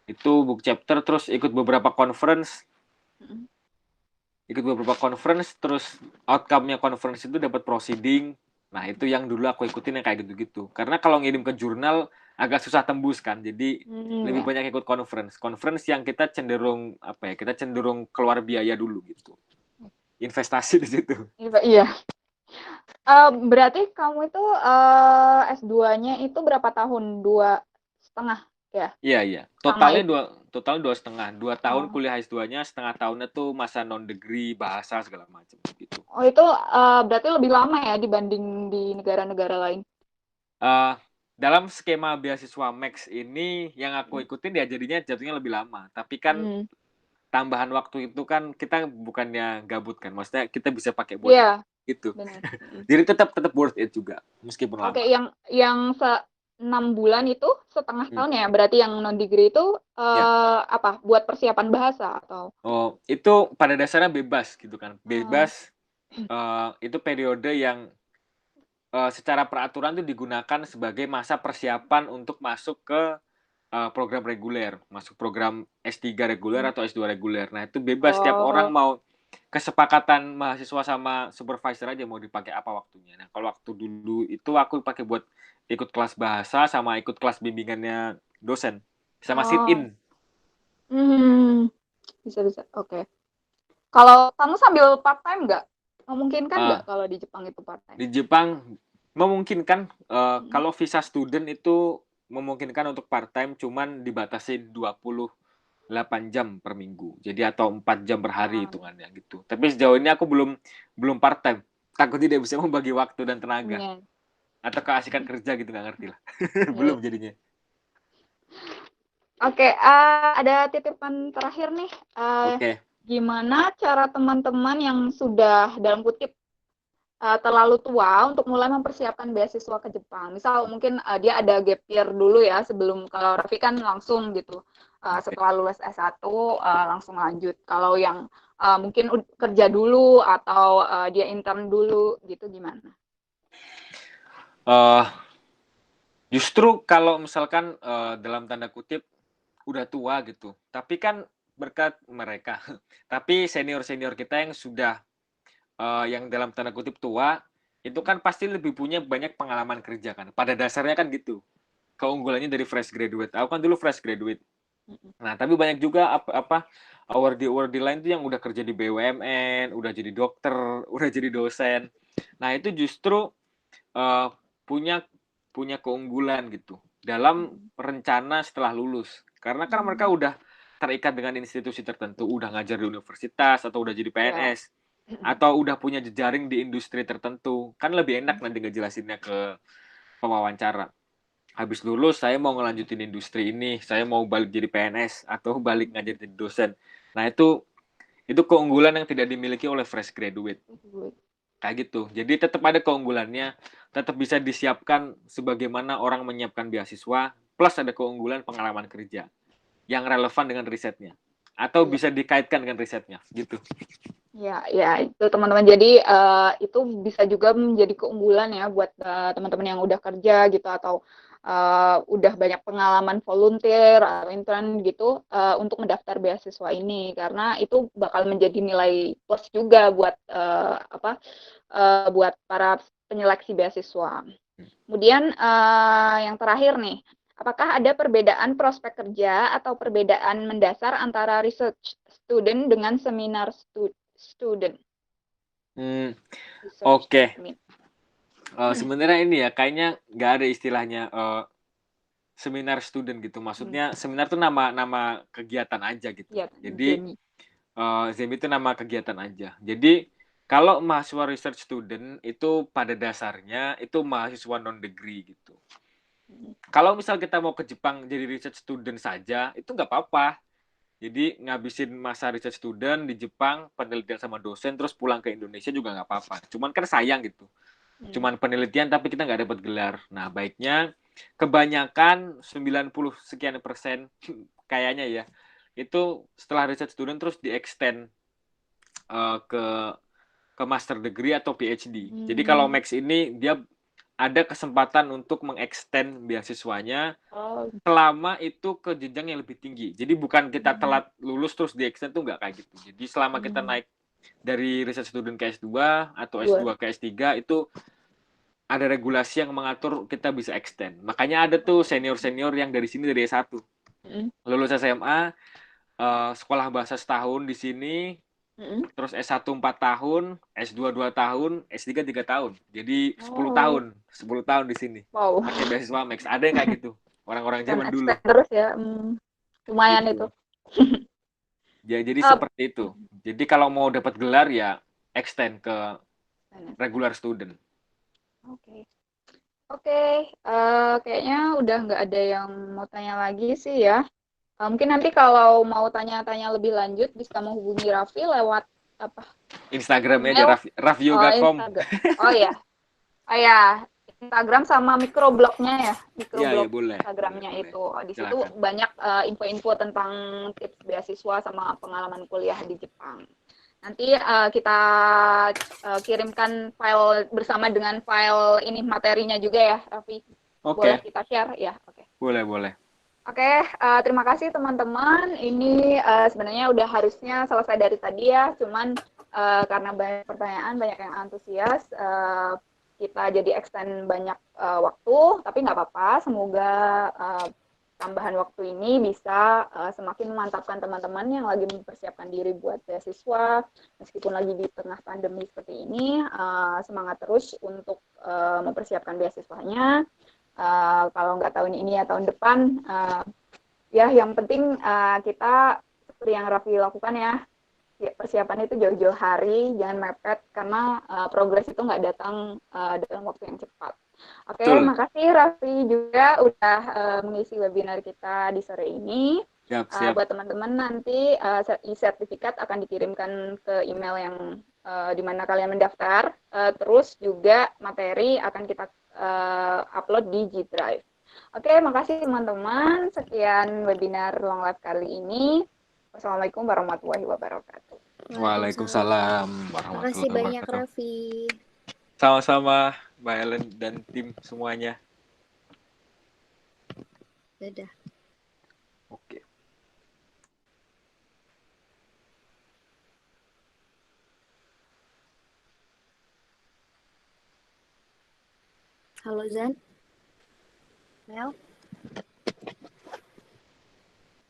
Itu book chapter terus Hmm. ikut beberapa conference terus outcome-nya conference itu dapat proceeding. Nah, itu yang dulu aku ikutin yang kayak gitu-gitu. Karena kalau ngirim ke jurnal agak susah tembus kan. Jadi Hmm, lebih ya. banyak ikut conference. Conference yang kita cenderung apa ya? Kita cenderung keluar biaya dulu gitu. Investasi di situ. Iya. Berarti kamu itu S2-nya itu berapa tahun? 2,5 ya? Iya, iya. Sama Totalnya itu. dua setengah. 2 tahun Oh, kuliah S2-nya, setengah tahunnya tuh masa non degree, bahasa segala macam gitu. oh itu berarti lebih lama ya dibanding di negara-negara lain. Uh, dalam skema beasiswa Max ini yang Hmm. aku ikutin ya jadinya lebih lama. Tapi kan Hmm. tambahan waktu itu kan kita bukannya gabut kan. Maksudnya kita bisa pakai buat Iya, gitu. benar. Hmm. Jadi tetap worth it juga meskipun Oke, lama. yang 6 bulan itu setengah Hmm. tahun ya. Berarti yang non degree itu Ya. apa? Buat persiapan bahasa atau? Oh, itu pada dasarnya bebas gitu kan. Oh, Bebas itu periode yang secara peraturan itu digunakan sebagai masa persiapan untuk masuk ke program reguler, masuk program S3 reguler hmm. atau S2 reguler. Nah, itu bebas setiap orang Oh, mau kesepakatan mahasiswa sama supervisor aja mau dipakai apa waktunya. Nah, kalau waktu dulu itu aku pakai buat ikut kelas bahasa sama ikut kelas bimbingannya dosen. Sama sit oh, in. hmm, bisa bisa. Oke. Kalau kamu sambil part time nggak? Memungkinkan nggak Uh, kalau di Jepang itu part time? di Jepang memungkinkan Hmm. kalau visa student itu memungkinkan untuk part time cuman dibatasi 28 jam per minggu. Jadi atau 4 jam per hari Ah, hitungannya gitu. Tapi sejauh ini aku belum part time. Takut tidak bisa membagi waktu dan tenaga iya, atau keasikan kerja gitu nggak ngerti lah. iya. Belum jadinya. Oke, ada titipan terakhir nih. Oke. Gimana cara teman-teman yang sudah dalam kutip terlalu tua untuk mulai mempersiapkan beasiswa ke Jepang? Misal mungkin dia ada gap year dulu ya sebelum, kalau Raffi kan langsung gitu. Oke. Setelah lulus S1 langsung lanjut. Kalau yang mungkin kerja dulu atau dia intern dulu gitu gimana? Uh, justru kalau misalkan dalam tanda kutip udah tua gitu. Tapi kan berkat mereka. Tapi senior-senior kita yang sudah yang dalam tanda kutip tua itu kan pasti lebih punya banyak pengalaman kerja kan. Pada dasarnya kan gitu. Keunggulannya dari fresh graduate. Aku kan dulu fresh graduate. Nah, tapi banyak juga apa awardee lain tuh yang udah kerja di BUMN, udah jadi dokter, udah jadi dosen. Nah, itu justru uh, punya punya keunggulan gitu dalam rencana setelah lulus. Karena kan mereka udah terikat dengan institusi tertentu, udah ngajar di universitas atau udah jadi Ya. PNS atau udah punya jejaring di industri tertentu. Kan lebih enak nanti ngejelasinnya ke pewawancara. Habis lulus saya mau ngelanjutin industri ini, saya mau balik jadi PNS atau balik ngajar jadi dosen. Nah, itu keunggulan yang tidak dimiliki oleh fresh graduate. Kayak gitu. Jadi tetap ada keunggulannya, tetap bisa disiapkan sebagaimana orang menyiapkan beasiswa, plus ada keunggulan pengalaman kerja yang relevan dengan risetnya. Atau bisa dikaitkan dengan risetnya, gitu. Ya, itu teman-teman. Jadi itu bisa juga menjadi keunggulan ya buat teman-teman yang udah kerja gitu atau udah banyak pengalaman volunteer atau intern gitu untuk mendaftar beasiswa ini karena itu bakal menjadi nilai plus juga buat buat para penyeleksi beasiswa. Kemudian yang terakhir nih, apakah ada perbedaan prospek kerja atau perbedaan mendasar antara research student dengan seminar student? Oke. Sebenarnya ini ya, kayaknya nggak ada istilahnya seminar student gitu. Maksudnya seminar tuh nama kegiatan aja gitu. Ya, Jadi Zemi itu nama kegiatan aja. Jadi kalau mahasiswa research student itu pada dasarnya itu mahasiswa non degree gitu. Kalau misal kita mau ke Jepang jadi research student saja, itu nggak apa-apa. Jadi ngabisin masa research student di Jepang, penelitian sama dosen, terus pulang ke Indonesia juga nggak apa-apa. Cuman kan sayang gitu. Cuman penelitian tapi kita nggak dapat gelar. Nah, baiknya kebanyakan 90 sekian persen kayaknya ya, itu setelah research student terus di-extend ke master degree atau PhD. Jadi kalau Max ini dia ada kesempatan untuk mengextend beasiswanya selama itu ke jenjang yang lebih tinggi. Jadi bukan kita telat lulus terus di-extend tuh nggak kayak gitu. Jadi selama kita naik dari research student ke S2 atau S2 ke S3 itu ada regulasi yang mengatur kita bisa extend. Makanya ada tuh senior-senior yang dari sini dari S1. Lulus SMA, sekolah bahasa setahun di sini, terus S1 4 tahun, S2 2 tahun, S3 3 tahun. Jadi 10 tahun, 10 tahun di sini. Wow. Pakai beasiswa Max. Ada yang kayak gitu. Orang-orang zaman dulu. Terus ya, lumayan Gitu. itu. Ya, jadi seperti itu. Jadi kalau mau dapat gelar ya extend ke regular student. Oke, kayaknya udah nggak ada yang mau tanya lagi sih ya. Mungkin nanti kalau mau tanya-tanya lebih lanjut bisa menghubungi Raffi lewat apa? Instagramnya Email? aja rafyoga.com. Oh ya, Instagram sama microblognya ya, Iya, microblog boleh. Instagramnya Boleh. itu. Di situ Silakan. banyak info-info tentang tips beasiswa sama pengalaman kuliah di Jepang. Nanti kita kirimkan file bersama dengan file ini materinya juga ya, Raffi. Boleh kita share ya? Oke. Boleh. Oke, terima kasih teman-teman. Ini sebenarnya udah harusnya selesai dari tadi ya, cuman karena banyak pertanyaan, banyak yang antusias, kita jadi extend banyak waktu, tapi nggak apa-apa. Semoga tambahan waktu ini bisa semakin memantapkan teman-teman yang lagi mempersiapkan diri buat beasiswa, meskipun lagi di tengah pandemi seperti ini, semangat terus untuk mempersiapkan beasiswanya. Kalau nggak tahun ini ya tahun depan, ya yang penting kita seperti yang Raffi lakukan ya, persiapan itu jauh-jauh hari, jangan mepet karena progres itu nggak datang dalam waktu yang cepat. Oke, makasih Raffi juga udah mengisi webinar kita di sore ini. Siap. Buat teman-teman nanti sertifikat akan dikirimkan ke email yang di mana kalian mendaftar. Terus juga materi akan kita upload di G Drive. Oke, makasih teman-teman. Sekian webinar Long Life kali ini. Wassalamualaikum warahmatullahi wabarakatuh. Waalaikumsalam Terima kasih banyak Raffi. Sama-sama Mbak Ellen dan tim semuanya. Dadah. Oke. Halo Zan. Mel.